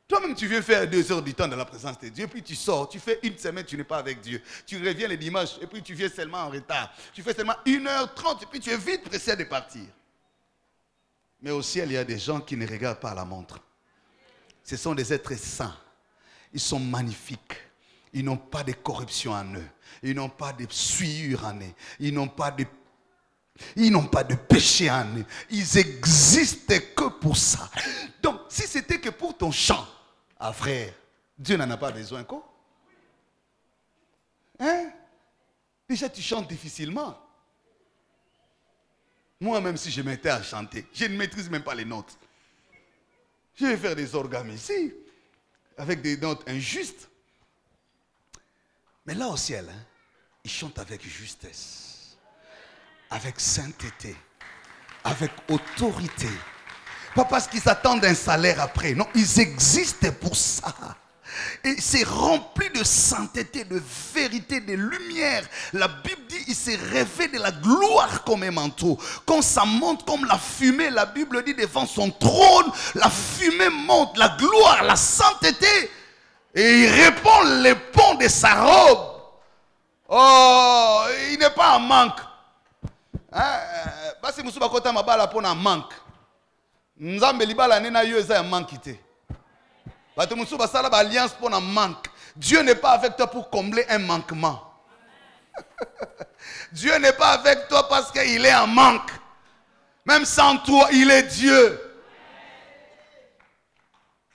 Toi-même, tu viens faire 2 heures du temps dans la présence de Dieu, puis tu sors, tu fais une semaine, tu n'es pas avec Dieu. Tu reviens le dimanche, et puis tu viens seulement en retard. Tu fais seulement 1h30, et puis tu es vite pressé de partir. Mais au ciel, il y a des gens qui ne regardent pas la montre. Ce sont des êtres saints. Ils sont magnifiques. Ils n'ont pas de corruption en eux. Ils n'ont pas de souillure en eux. Ils n'ont pas de péché en eux. Ils existent que pour ça. Donc, si c'était que pour ton chant, frère, Dieu n'en a pas besoin, quoi. Déjà, tu chantes difficilement. Moi, même si je m'étais à chanter, je ne maîtrise même pas les notes. Je vais faire des organes ici, avec des notes injustes. Mais là au ciel, ils chantent avec justesse, avec sainteté, avec autorité. Pas parce qu'ils attendent un salaire après. Non, ils existent pour ça. Et c'est rempli de sainteté, de vérité, de lumière. La Bible dit, il s'est rêvé de la gloire comme un manteau. Quand ça monte comme la fumée, la Bible dit devant son trône, la fumée monte, la gloire, la sainteté. Et il répond les ponts de sa robe. Oh, il n'est pas en manque. Basi musuba kota mabala pona manque. Nzambe libala nena yo eza manque ité. Alliance pour un manque. Dieu n'est pas avec toi pour combler un manquement. Dieu n'est pas avec toi parce qu'il est en manque. Même sans toi, il est Dieu.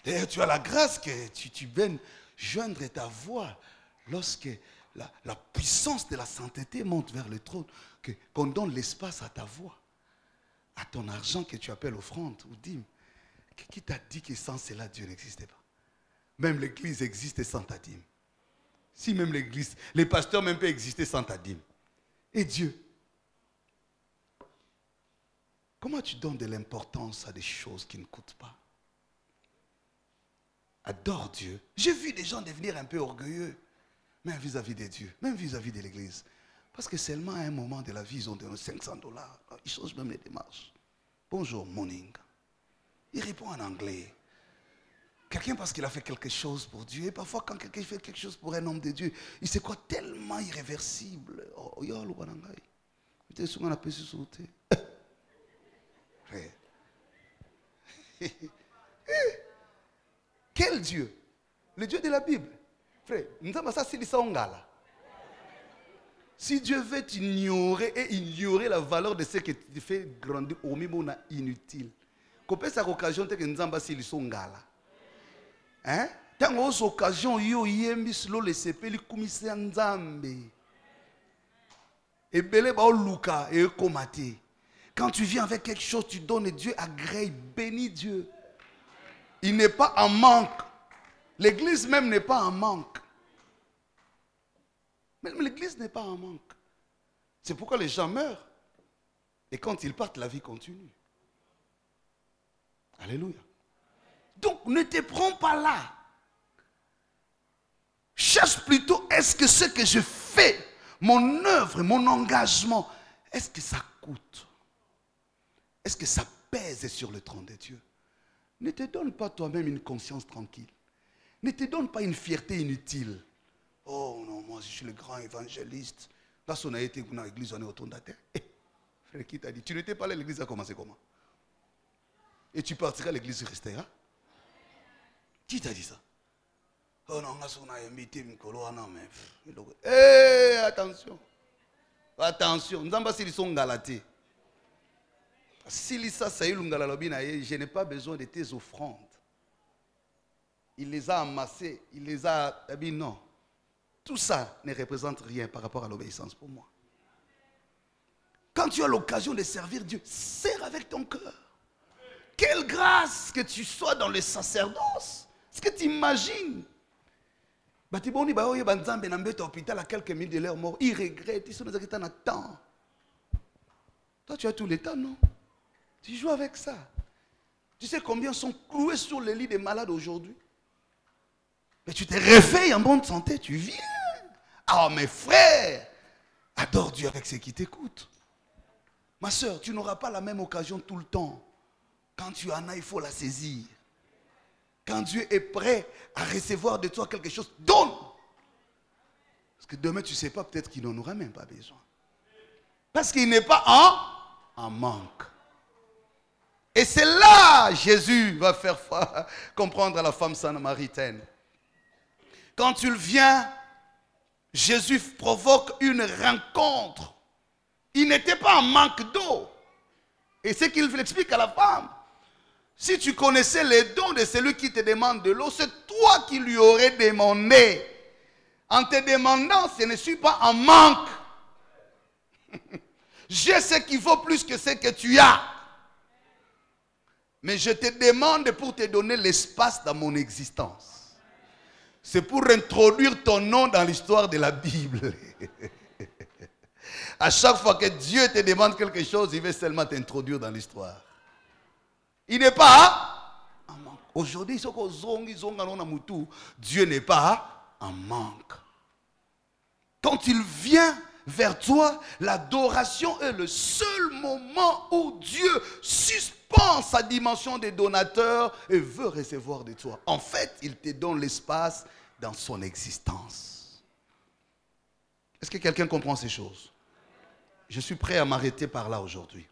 D'ailleurs, tu as la grâce que tu viennes joindre ta voix lorsque la puissance de la sainteté monte vers le trône, qu'on donne l'espace à ta voix, à ton argent que tu appelles offrande ou dîme. Qui t'a dit que sans cela, Dieu n'existait pas? Même l'église existe sans ta dîme. Si même l'église, les pasteurs même peuvent exister sans ta dîme. Et Dieu? Comment tu donnes de l'importance à des choses qui ne coûtent pas? Adore Dieu. J'ai vu des gens devenir un peu orgueilleux, même vis-à-vis de Dieu, même vis-à-vis de l'église. Parce que seulement à un moment de la vie, ils ont donné $500. Ils changent même les démarches. Bonjour, morning. Il répond en anglais. Quelqu'un parce qu'il a fait quelque chose pour Dieu. Et parfois, quand quelqu'un fait quelque chose pour un homme de Dieu, il se croit tellement irréversible. Oh, yo, le banangai. Tu es souvent appelé sur le frère. Quel Dieu? Le Dieu de la Bible. Frère, nous avons ça, c'est l'Isangala. Si Dieu veut t'ignorer et ignorer la valeur de ce que tu fais grandir au minimum inutile. Coupez cette occasion que nous avons c'est l'Isangala. Hein? Tant aux occasions, yo yembi slo le sepeli kumisi nzambe. Et belé ba luka et komate. Quand tu viens avec quelque chose, tu donnes Dieu agrée, bénis Dieu. Il n'est pas en manque. L'église même n'est pas en manque. Même l'église n'est pas en manque. C'est pourquoi les gens meurent. Et quand ils partent, la vie continue. Alléluia. Donc ne te prends pas là. Cherche plutôt, est-ce que ce que je fais, mon œuvre, mon engagement, est-ce que ça coûte? Est-ce que ça pèse sur le trône de Dieu? Ne te donne pas toi-même une conscience tranquille. Ne te donne pas une fierté inutile. Oh non, moi je suis le grand évangéliste. Là, on a été dans l'église, on est autour de la terre. Frère, qui t'a dit? Tu n'étais pas là, l'église a commencé comment? Et tu partiras, l'église restera? Qui t'a dit ça? Oh non, on a invité Mikolo, non mais... Hé, attention. Attention, nous avons dit sont galatés. Si je n'ai pas besoin de tes offrandes. Il les a amassées, il les a... Non. Tout ça ne représente rien par rapport à l'obéissance pour moi. Quand tu as l'occasion de servir Dieu, sers avec ton cœur. Quelle grâce que tu sois dans le sacerdoce. Est-ce que tu imagines? À quelques minutes de leur mort, ils regrettent, ils sont dans un temps. Toi, tu as tout le temps, non? Tu joues avec ça. Tu sais combien sont cloués sur les lits des malades aujourd'hui? Mais tu te réveilles en bonne santé, tu viens. Ah, mes frères, adore Dieu avec ce qui t'écoute. Ma soeur, tu n'auras pas la même occasion tout le temps. Quand tu en as, il faut la saisir. Quand Dieu est prêt à recevoir de toi quelque chose, donne. Parce que demain, tu ne sais pas, peut-être qu'il n'en aura même pas besoin. Parce qu'il n'est pas en manque. Et c'est là Jésus va faire comprendre à la femme samaritaine. Quand tu viens, Jésus provoque une rencontre. Il n'était pas en manque d'eau. Et c'est qu'il explique à la femme. Si tu connaissais les dons de celui qui te demande de l'eau, c'est toi qui lui aurais demandé. En te demandant, ce ne suis pas en manque. J'ai ce qu'il faut plus que ce que tu as. Mais je te demande pour te donner l'espace dans mon existence. C'est pour introduire ton nom dans l'histoire de la Bible. À chaque fois que Dieu te demande quelque chose, il veut seulement t'introduire dans l'histoire. Il n'est pas en manque. Aujourd'hui, Dieu n'est pas en manque. Quand il vient vers toi, l'adoration est le seul moment où Dieu suspend sa dimension de donateur et veut recevoir de toi. En fait, il te donne l'espace dans son existence. Est-ce que quelqu'un comprend ces choses? Je suis prêt à m'arrêter par là aujourd'hui.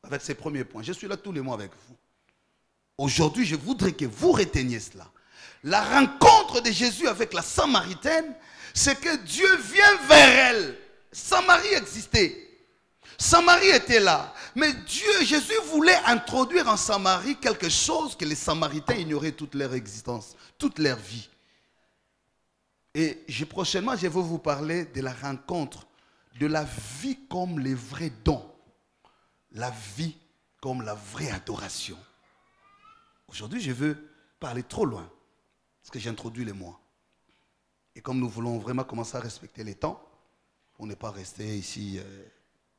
Avec ces premiers points. Je suis là tous les mois avec vous. Aujourd'hui, je voudrais que vous reteniez cela. La rencontre de Jésus avec la Samaritaine, c'est que Dieu vient vers elle. Samarie existait. Samarie était là. Mais Jésus voulait introduire en Samarie quelque chose que les Samaritains ignoraient toute leur existence, toute leur vie. Et prochainement, je vais vous parler de la rencontre, de la vie comme les vrais dons. La vie comme la vraie adoration. Aujourd'hui, je veux parler trop loin, parce que j'introduis les mois. Et comme nous voulons vraiment commencer à respecter les temps, pour ne pas rester ici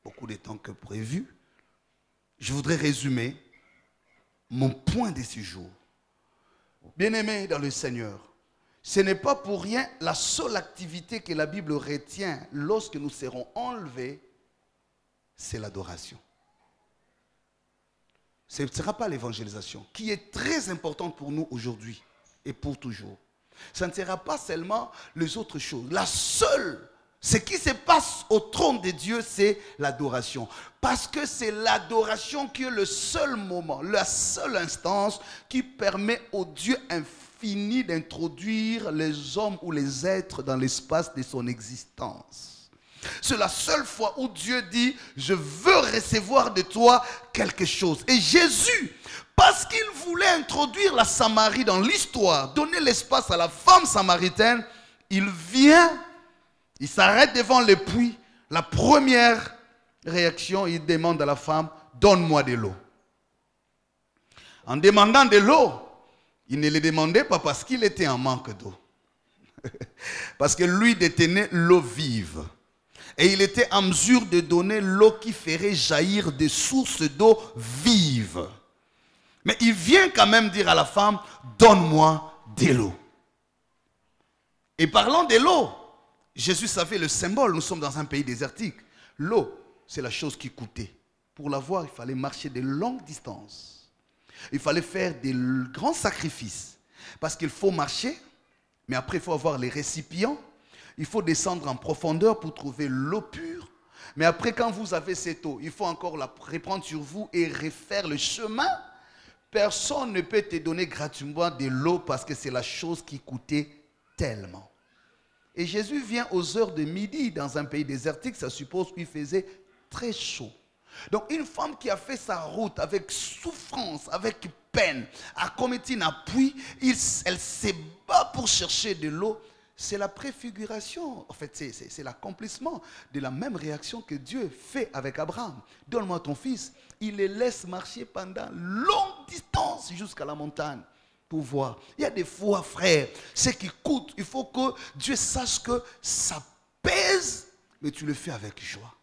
beaucoup de temps que prévu, je voudrais résumer mon point de ce jour. Bien-aimés dans le Seigneur, ce n'est pas pour rien la seule activité que la Bible retient lorsque nous serons enlevés, c'est l'adoration. Ce ne sera pas l'évangélisation, qui est très importante pour nous aujourd'hui et pour toujours. Ça ne sera pas seulement les autres choses. La seule, ce qui se passe au trône de Dieu, c'est l'adoration. Parce que c'est l'adoration qui est le seul moment, la seule instance qui permet au Dieu infini d'introduire les hommes ou les êtres dans l'espace de son existence. C'est la seule fois où Dieu dit, je veux recevoir de toi quelque chose. Et Jésus, parce qu'il voulait introduire la Samarie dans l'histoire, donner l'espace à la femme samaritaine, il vient, il s'arrête devant le puits. La première réaction, il demande à la femme, donne-moi de l'eau. En demandant de l'eau, il ne le demandait pas parce qu'il était en manque d'eau. Parce que lui détenait l'eau vive. Et il était en mesure de donner l'eau qui ferait jaillir des sources d'eau vive. Mais il vient quand même dire à la femme, donne-moi de l'eau. Et parlant de l'eau, Jésus savait le symbole, nous sommes dans un pays désertique. L'eau, c'est la chose qui coûtait. Pour l'avoir, il fallait marcher de longues distances. Il fallait faire des grands sacrifices. Parce qu'il faut marcher, mais après il faut avoir les récipients. Il faut descendre en profondeur pour trouver l'eau pure. Mais après, quand vous avez cette eau, il faut encore la reprendre sur vous et refaire le chemin. Personne ne peut te donner gratuitement de l'eau parce que c'est la chose qui coûtait tellement. Et Jésus vient aux heures de midi dans un pays désertique, ça suppose qu'il faisait très chaud. Donc une femme qui a fait sa route avec souffrance, avec peine, a commis un appui, elle se bat pour chercher de l'eau. C'est la préfiguration, en fait c'est l'accomplissement de la même réaction que Dieu fait avec Abraham. Donne-moi ton fils. Il les laisse marcher pendant longue distance jusqu'à la montagne pour voir. Il y a des fois, frère, ce qui coûte, il faut que Dieu sache que ça pèse, mais tu le fais avec joie.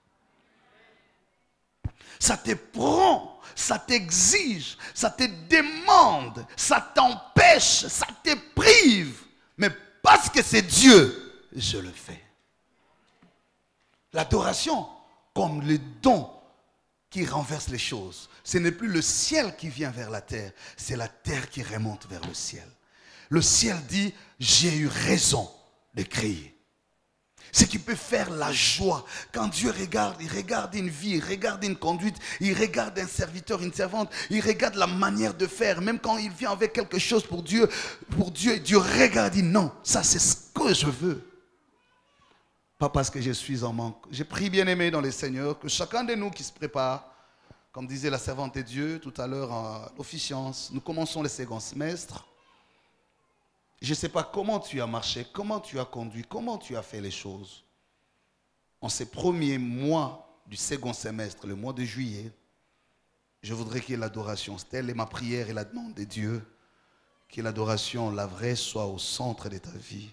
Ça te prend, ça t'exige, ça te demande, ça t'empêche, ça te prive, mais parce que c'est Dieu, je le fais. L'adoration, comme le don qui renverse les choses. Ce n'est plus le ciel qui vient vers la terre, c'est la terre qui remonte vers le ciel. Le ciel dit, j'ai eu raison de crier. Ce qui peut faire la joie. Quand Dieu regarde, il regarde une vie, il regarde une conduite, il regarde un serviteur, une servante, il regarde la manière de faire. Même quand il vient avec quelque chose pour Dieu, Dieu regarde, il dit non, ça c'est ce que je veux. Pas parce que je suis en manque. J'ai prié, bien-aimé dans le Seigneur, que chacun de nous qui se prépare, comme disait la servante de Dieu tout à l'heure à l'officiance, nous commençons le second semestre. Je ne sais pas comment tu as marché, comment tu as conduit, comment tu as fait les choses. En ces premiers mois du second semestre, le mois de juillet, je voudrais que l'adoration, telle est ma prière et la demande de Dieu, que l'adoration, la vraie, soit au centre de ta vie,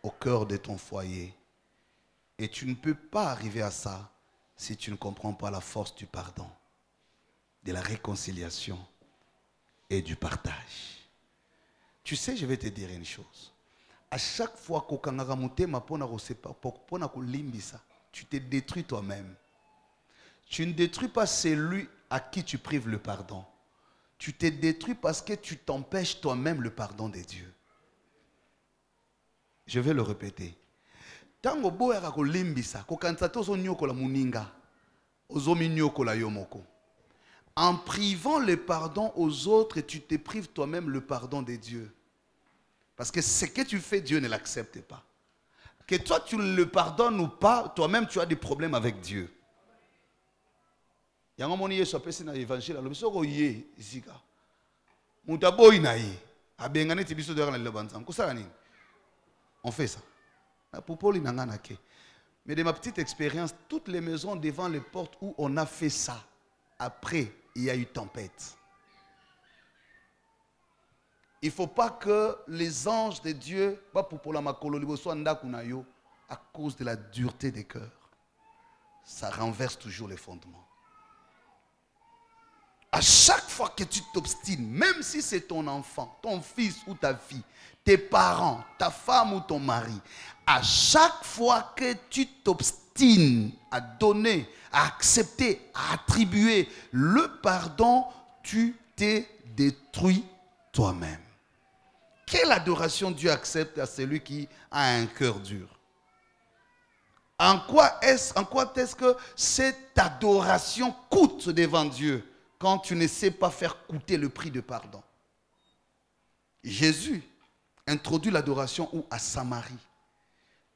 au cœur de ton foyer. Et tu ne peux pas arriver à ça si tu ne comprends pas la force du pardon, de la réconciliation et du partage. Tu sais, je vais te dire une chose. À chaque fois que tu te détruis toi-même. Tu ne détruis pas celui à qui tu prives le pardon. Tu te détruis parce que tu t'empêches toi-même le pardon de Dieu. Je vais le répéter. En privant le pardon aux autres, tu te prives toi-même le pardon de Dieu. Parce que ce que tu fais, Dieu ne l'accepte pas. Que toi tu le pardonnes ou pas, toi-même tu as des problèmes avec Dieu. On fait ça. Mais de ma petite expérience, toutes les maisons devant les portes où on a fait ça, après, il y a eu tempête. Il ne faut pas que les anges de Dieu, à cause de la dureté des cœurs, ça renverse toujours les fondements. À chaque fois que tu t'obstines, même si c'est ton enfant, ton fils ou ta fille, tes parents, ta femme ou ton mari, à chaque fois que tu t'obstines à donner, à accepter, à attribuer le pardon, tu t'es détruit toi-même. Quelle adoration Dieu accepte à celui qui a un cœur dur? En quoi est-ce que cette adoration coûte devant Dieu quand tu ne sais pas faire coûter le prix de pardon? Jésus introduit l'adoration où? À Samarie,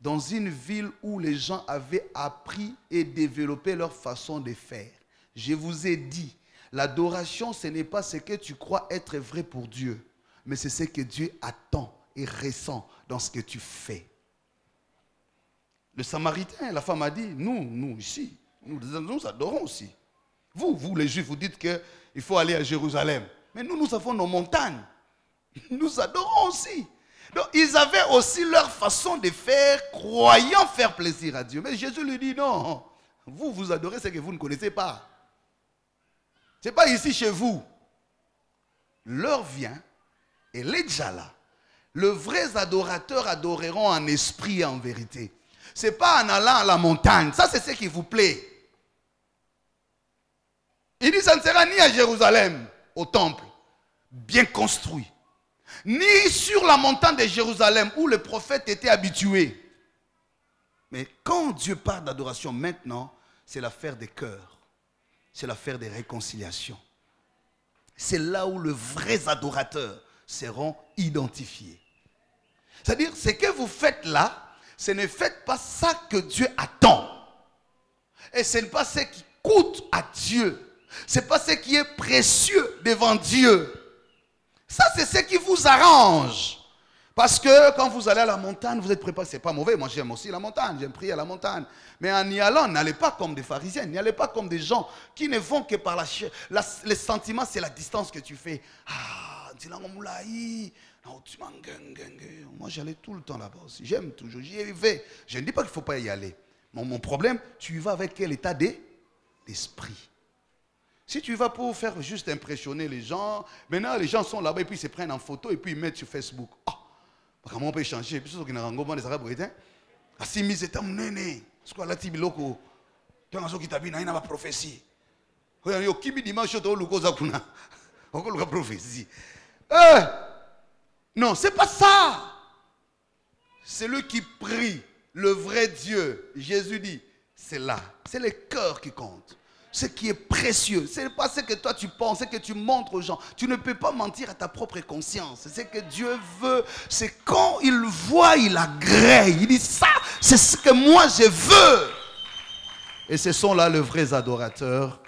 dans une ville où les gens avaient appris et développé leur façon de faire. Je vous ai dit, l'adoration, ce n'est pas ce que tu crois être vrai pour Dieu, mais c'est ce que Dieu attend et ressent dans ce que tu fais. Le Samaritain, la femme a dit, nous ici, nous adorons aussi. Vous les Juifs, vous dites qu'il faut aller à Jérusalem. Mais nous avons nos montagnes. Nous adorons aussi. Donc, ils avaient aussi leur façon de faire, croyant faire plaisir à Dieu. Mais Jésus lui dit, non, vous adorez ce que vous ne connaissez pas. Ce n'est pas ici chez vous. L'heure vient, et les déjà là. Les vrais adorateurs adoreront en esprit et en vérité. Ce n'est pas en allant à la montagne. Ça, c'est ce qui vous plaît. Il dit, ça ne sera ni à Jérusalem, au temple, bien construit, ni sur la montagne de Jérusalem, où les prophètes étaient habitués. Mais quand Dieu parle d'adoration maintenant, c'est l'affaire des cœurs. C'est l'affaire des réconciliations. C'est là où les vrais adorateurs seront identifiés. C'est-à-dire, ce que vous faites là, ce ne faites pas ça que Dieu attend. Et ce n'est pas ce qui coûte à Dieu. Ce n'est pas ce qui est précieux devant Dieu. Ça, c'est ce qui vous arrange. Parce que quand vous allez à la montagne, vous êtes préparé. Ce n'est pas mauvais. Moi, j'aime aussi la montagne. J'aime prier à la montagne. Mais en y allant, n'allez pas comme des pharisiens. N'allez pas comme des gens qui ne vont que par les sentiments. C'est la distance que tu fais. Ah, moi, j'allais tout le temps là-bas aussi. J'aime toujours. J'y vais. Je ne dis pas qu'il ne faut pas y aller. Mon problème, tu y vas avec quel état d'esprit? Si tu vas pour faire juste impressionner les gens, maintenant les gens sont là-bas et puis ils se prennent en photo et puis ils mettent sur Facebook. Ah, comment on peut changer? Puis ceux qui n'ont pas des arabes, si mis c'est un néné. Ce qu'on a dit biloko. Tu as qui t'habille, il y a une prophétie. Il y a qui me dimanche au luko zakuna. Encore le prophétie. Non, c'est pas ça. C'est lui qui prie, le vrai Dieu. Jésus dit, c'est là, c'est le cœur qui compte. Ce qui est précieux, ce n'est pas ce que toi tu penses, ce que tu montres aux gens. Tu ne peux pas mentir à ta propre conscience. Ce que Dieu veut, c'est quand il voit, il agrée. Il dit ça, c'est ce que moi je veux. Et ce sont là les vrais adorateurs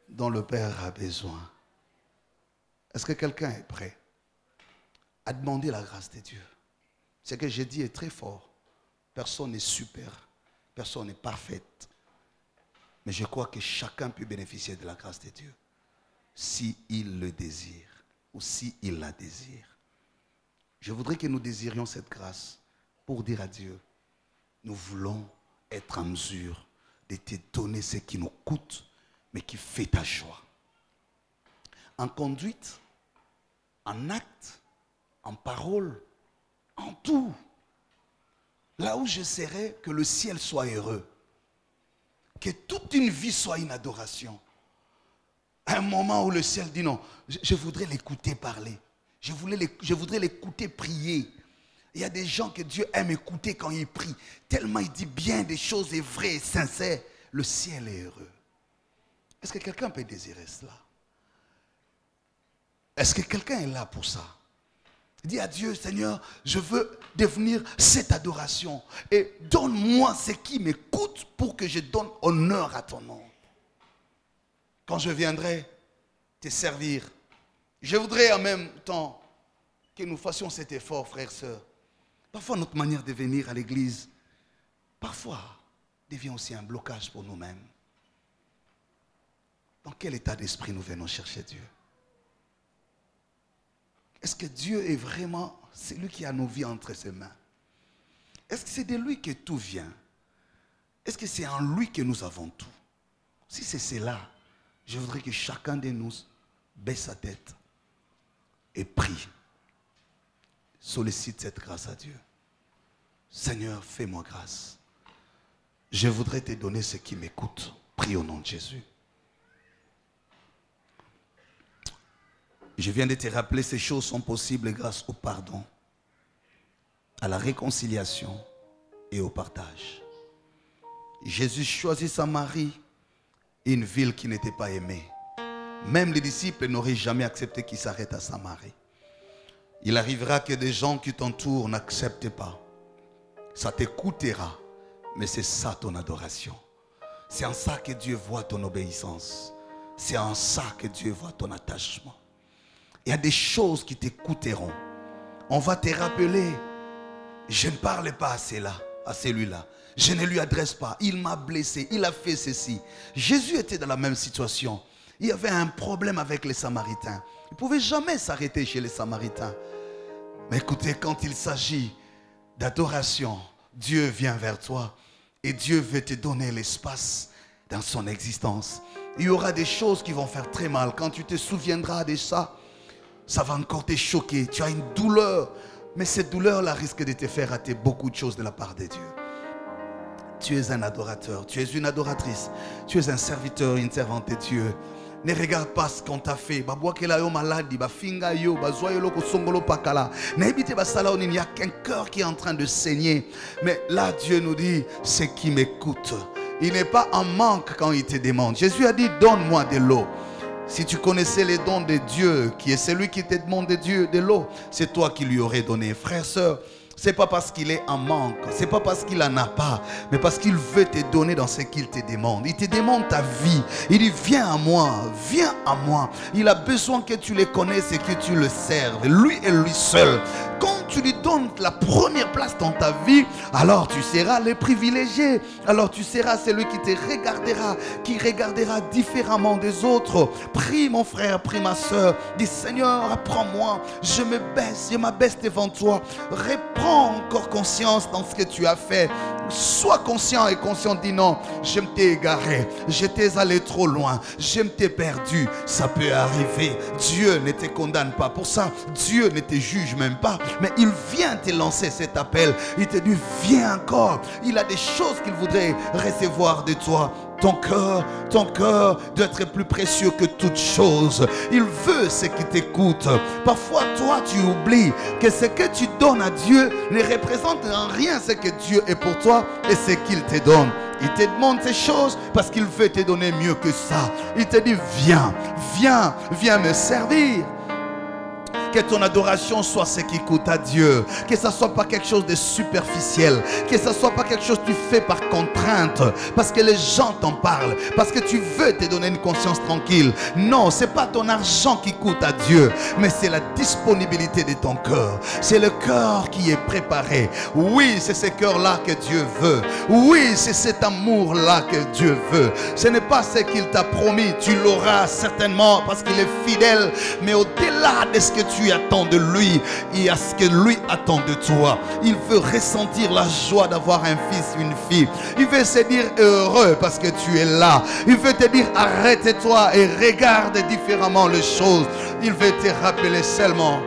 dont le Père a besoin. Est-ce que quelqu'un est prêt à demander la grâce de Dieu? Ce que j'ai dit est très fort. Personne n'est super, personne n'est parfaite. Mais je crois que chacun peut bénéficier de la grâce de Dieu s'il le désire ou s'il la désire. Je voudrais que nous désirions cette grâce pour dire à Dieu, nous voulons être en mesure de te donner ce qui nous coûte, mais qui fait ta joie. En conduite, en acte, en parole, en tout. Là où j'essaierai que le ciel soit heureux. Que toute une vie soit une adoration. Un moment où le ciel dit non, je voudrais l'écouter parler. Je voudrais l'écouter prier. Il y a des gens que Dieu aime écouter quand ils prient. Tellement il dit bien des choses vraies et sincères. Le ciel est heureux. Est-ce que quelqu'un peut désirer cela? Est-ce que quelqu'un est là pour ça? Dis à Dieu, Seigneur, je veux devenir cette adoration. Et donne-moi ce qui me coûte pour que je donne honneur à ton nom. Quand je viendrai te servir, je voudrais en même temps que nous fassions cet effort, frères et sœurs, Parfois, notre manière de venir à l'église, parfois, devient aussi un blocage pour nous-mêmes. Dans quel état d'esprit nous venons chercher Dieu? Est-ce que Dieu est vraiment celui qui a nos vies entre ses mains? Est-ce que c'est de lui que tout vient? Est-ce que c'est en lui que nous avons tout? Si c'est cela, je voudrais que chacun de nous baisse sa tête et prie. Sollicite cette grâce à Dieu. Seigneur, fais-moi grâce. Je voudrais te donner ce qui m'écoute. Prie au nom de Jésus. Je viens de te rappeler, ces choses sont possibles grâce au pardon, à la réconciliation et au partage. Jésus choisit Samarie, une ville qui n'était pas aimée. Même les disciples n'auraient jamais accepté qu'il s'arrête à Samarie. Il arrivera que des gens qui t'entourent n'acceptent pas. Ça te coûtera, mais c'est ça ton adoration. C'est en ça que Dieu voit ton obéissance. C'est en ça que Dieu voit ton attachement. Il y a des choses qui te coûteront. On va te rappeler, je ne parle pas à celui-là. Je ne lui adresse pas. Il m'a blessé, il a fait ceci. Jésus était dans la même situation. Il y avait un problème avec les Samaritains. Il ne pouvait jamais s'arrêter chez les Samaritains. Mais écoutez, quand il s'agit d'adoration, Dieu vient vers toi et Dieu veut te donner l'espace dans son existence. Il y aura des choses qui vont faire très mal. Quand tu te souviendras de ça, ça va encore te choquer. Tu as une douleur. Mais cette douleur-là risque de te faire rater beaucoup de choses de la part de Dieu. Tu es un adorateur. Tu es une adoratrice. Tu es un serviteur, une servante de Dieu. Ne regarde pas ce qu'on t'a fait. Il n'y a qu'un cœur qui est en train de saigner. Mais là, Dieu nous dit, c'est qui m'écoute. Il n'est pas en manque quand il te demande. Jésus a dit, donne-moi de l'eau. Si tu connaissais les dons de Dieu, qui est celui qui te demande de l'eau, c'est toi qui lui aurais donné. Frère, sœur, ce n'est pas parce qu'il est en manque, ce n'est pas parce qu'il n'en a pas, mais parce qu'il veut te donner dans ce qu'il te demande. Il te demande ta vie. Il dit, viens à moi, viens à moi. Il a besoin que tu le connaisses et que tu le serves. Lui et lui seul. Quand tu lui donnes la première place dans ta vie, alors tu seras le privilégié. Alors tu seras celui qui te regardera, qui regardera différemment des autres. Prie mon frère, prie ma soeur. Dis, Seigneur, apprends-moi. Je me baisse, je m'abaisse devant toi. Reprends encore conscience dans ce que tu as fait. Sois conscient et conscient. Dis non, je m'étais égaré, j'étais allé trop loin, je m'étais perdu. Ça peut arriver. Dieu ne te condamne pas pour ça. Dieu ne te juge même pas. Mais il vient te lancer cet appel. Il te dit, viens encore. Il a des choses qu'il voudrait recevoir de toi. Ton cœur doit être plus précieux que toute chose. Il veut ce qui t'écoute. Parfois, toi, tu oublies que ce que tu donnes à Dieu ne représente en rien ce que Dieu est pour toi et ce qu'il te donne. Il te demande ces choses parce qu'il veut te donner mieux que ça. Il te dit, viens, viens, viens me servir. Que ton adoration soit ce qui coûte à Dieu. Que ça ne soit pas quelque chose de superficiel. Que ça ne soit pas quelque chose que tu fais par contrainte. Parce que les gens t'en parlent. Parce que tu veux te donner une conscience tranquille. Non, ce n'est pas ton argent qui coûte à Dieu. Mais c'est la disponibilité de ton cœur. C'est le cœur qui est préparé. Oui, c'est ce cœur-là que Dieu veut. Oui, c'est cet amour-là que Dieu veut. Ce n'est pas ce qu'il t'a promis. Tu l'auras certainement parce qu'il est fidèle. Mais au-delà de ce que tu attends de lui, il y a ce que lui attend de toi. Il veut ressentir la joie d'avoir un fils, une fille. Il veut se dire heureux parce que tu es là. Il veut te dire arrête-toi et regarde différemment les choses. Il veut te rappeler seulement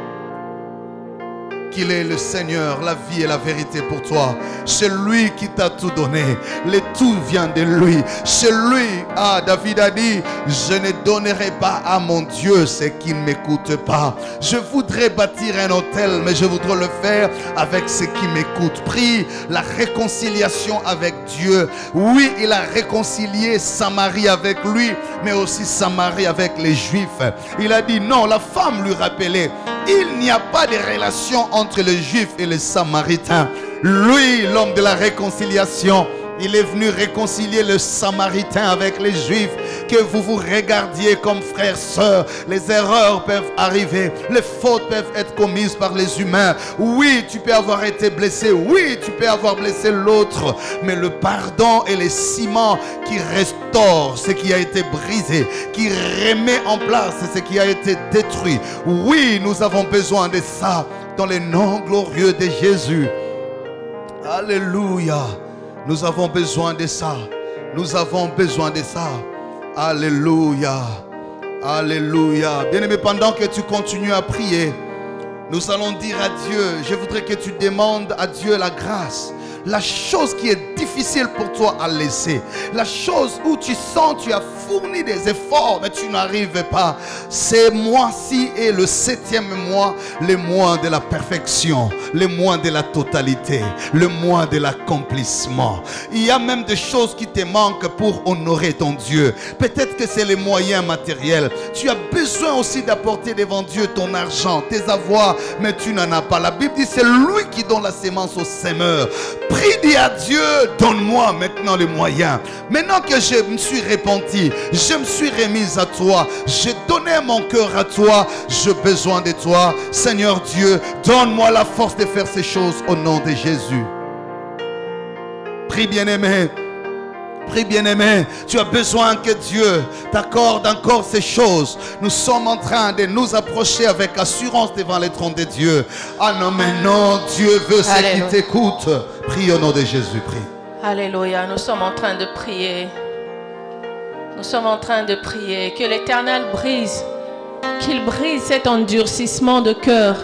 qu'il est le Seigneur, la vie et la vérité pour toi. C'est lui qui t'a tout donné. Le tout vient de lui. C'est lui. Ah, David a dit, je ne donnerai pas à mon Dieu ce qui ne m'écoute pas. Je voudrais bâtir un hôtel, mais je voudrais le faire avec ce qui m'écoute. Prie la réconciliation avec Dieu. Oui, il a réconcilié Samarie avec lui, mais aussi Samarie avec les Juifs. Il a dit non, la femme lui rappelait, il n'y a pas de relation entre les Juifs et les Samaritains. Lui, l'homme de la réconciliation, il est venu réconcilier le Samaritain avec les Juifs. que vous vous regardiez comme frères, sœurs. Les erreurs peuvent arriver, les fautes peuvent être commises par les humains. Oui, tu peux avoir été blessé, oui, tu peux avoir blessé l'autre, mais le pardon est le ciment qui restaure ce qui a été brisé, qui remet en place ce qui a été détruit. Oui, nous avons besoin de ça dans le nom glorieux de Jésus. Alléluia. Nous avons besoin de ça. Nous avons besoin de ça. Alléluia. Alléluia. Bien-aimé, pendant que tu continues à prier, nous allons dire à Dieu, je voudrais que tu demandes à Dieu la grâce. La chose qui est difficile pour toi à laisser, la chose où tu sens tu as fourni des efforts mais tu n'arrives pas, ce mois-ci est le 7e mois, le mois de la perfection, le mois de la totalité, le mois de l'accomplissement. Il y a même des choses qui te manquent pour honorer ton Dieu. Peut-être que c'est les moyens matériels. Tu as besoin aussi d'apporter devant Dieu ton argent, tes avoirs, mais tu n'en as pas. La Bible dit c'est lui qui donne la sémence au semeur. Prie, dis à Dieu, donne-moi maintenant les moyens. Maintenant que je me suis repenti, je me suis remise à toi, j'ai donné mon cœur à toi, j'ai besoin de toi. Seigneur Dieu, donne-moi la force de faire ces choses au nom de Jésus. Prie, bien-aimé. Prie, bien-aimé, tu as besoin que Dieu t'accorde encore ces choses. Nous sommes en train de nous approcher avec assurance devant les trônes de Dieu. Ah non, mais non, Dieu veut ceux qui t'écoutent. Prie au nom de Jésus, prie. Alléluia, nous sommes en train de prier. Nous sommes en train de prier que l'Éternel brise, qu'il brise cet endurcissement de cœur.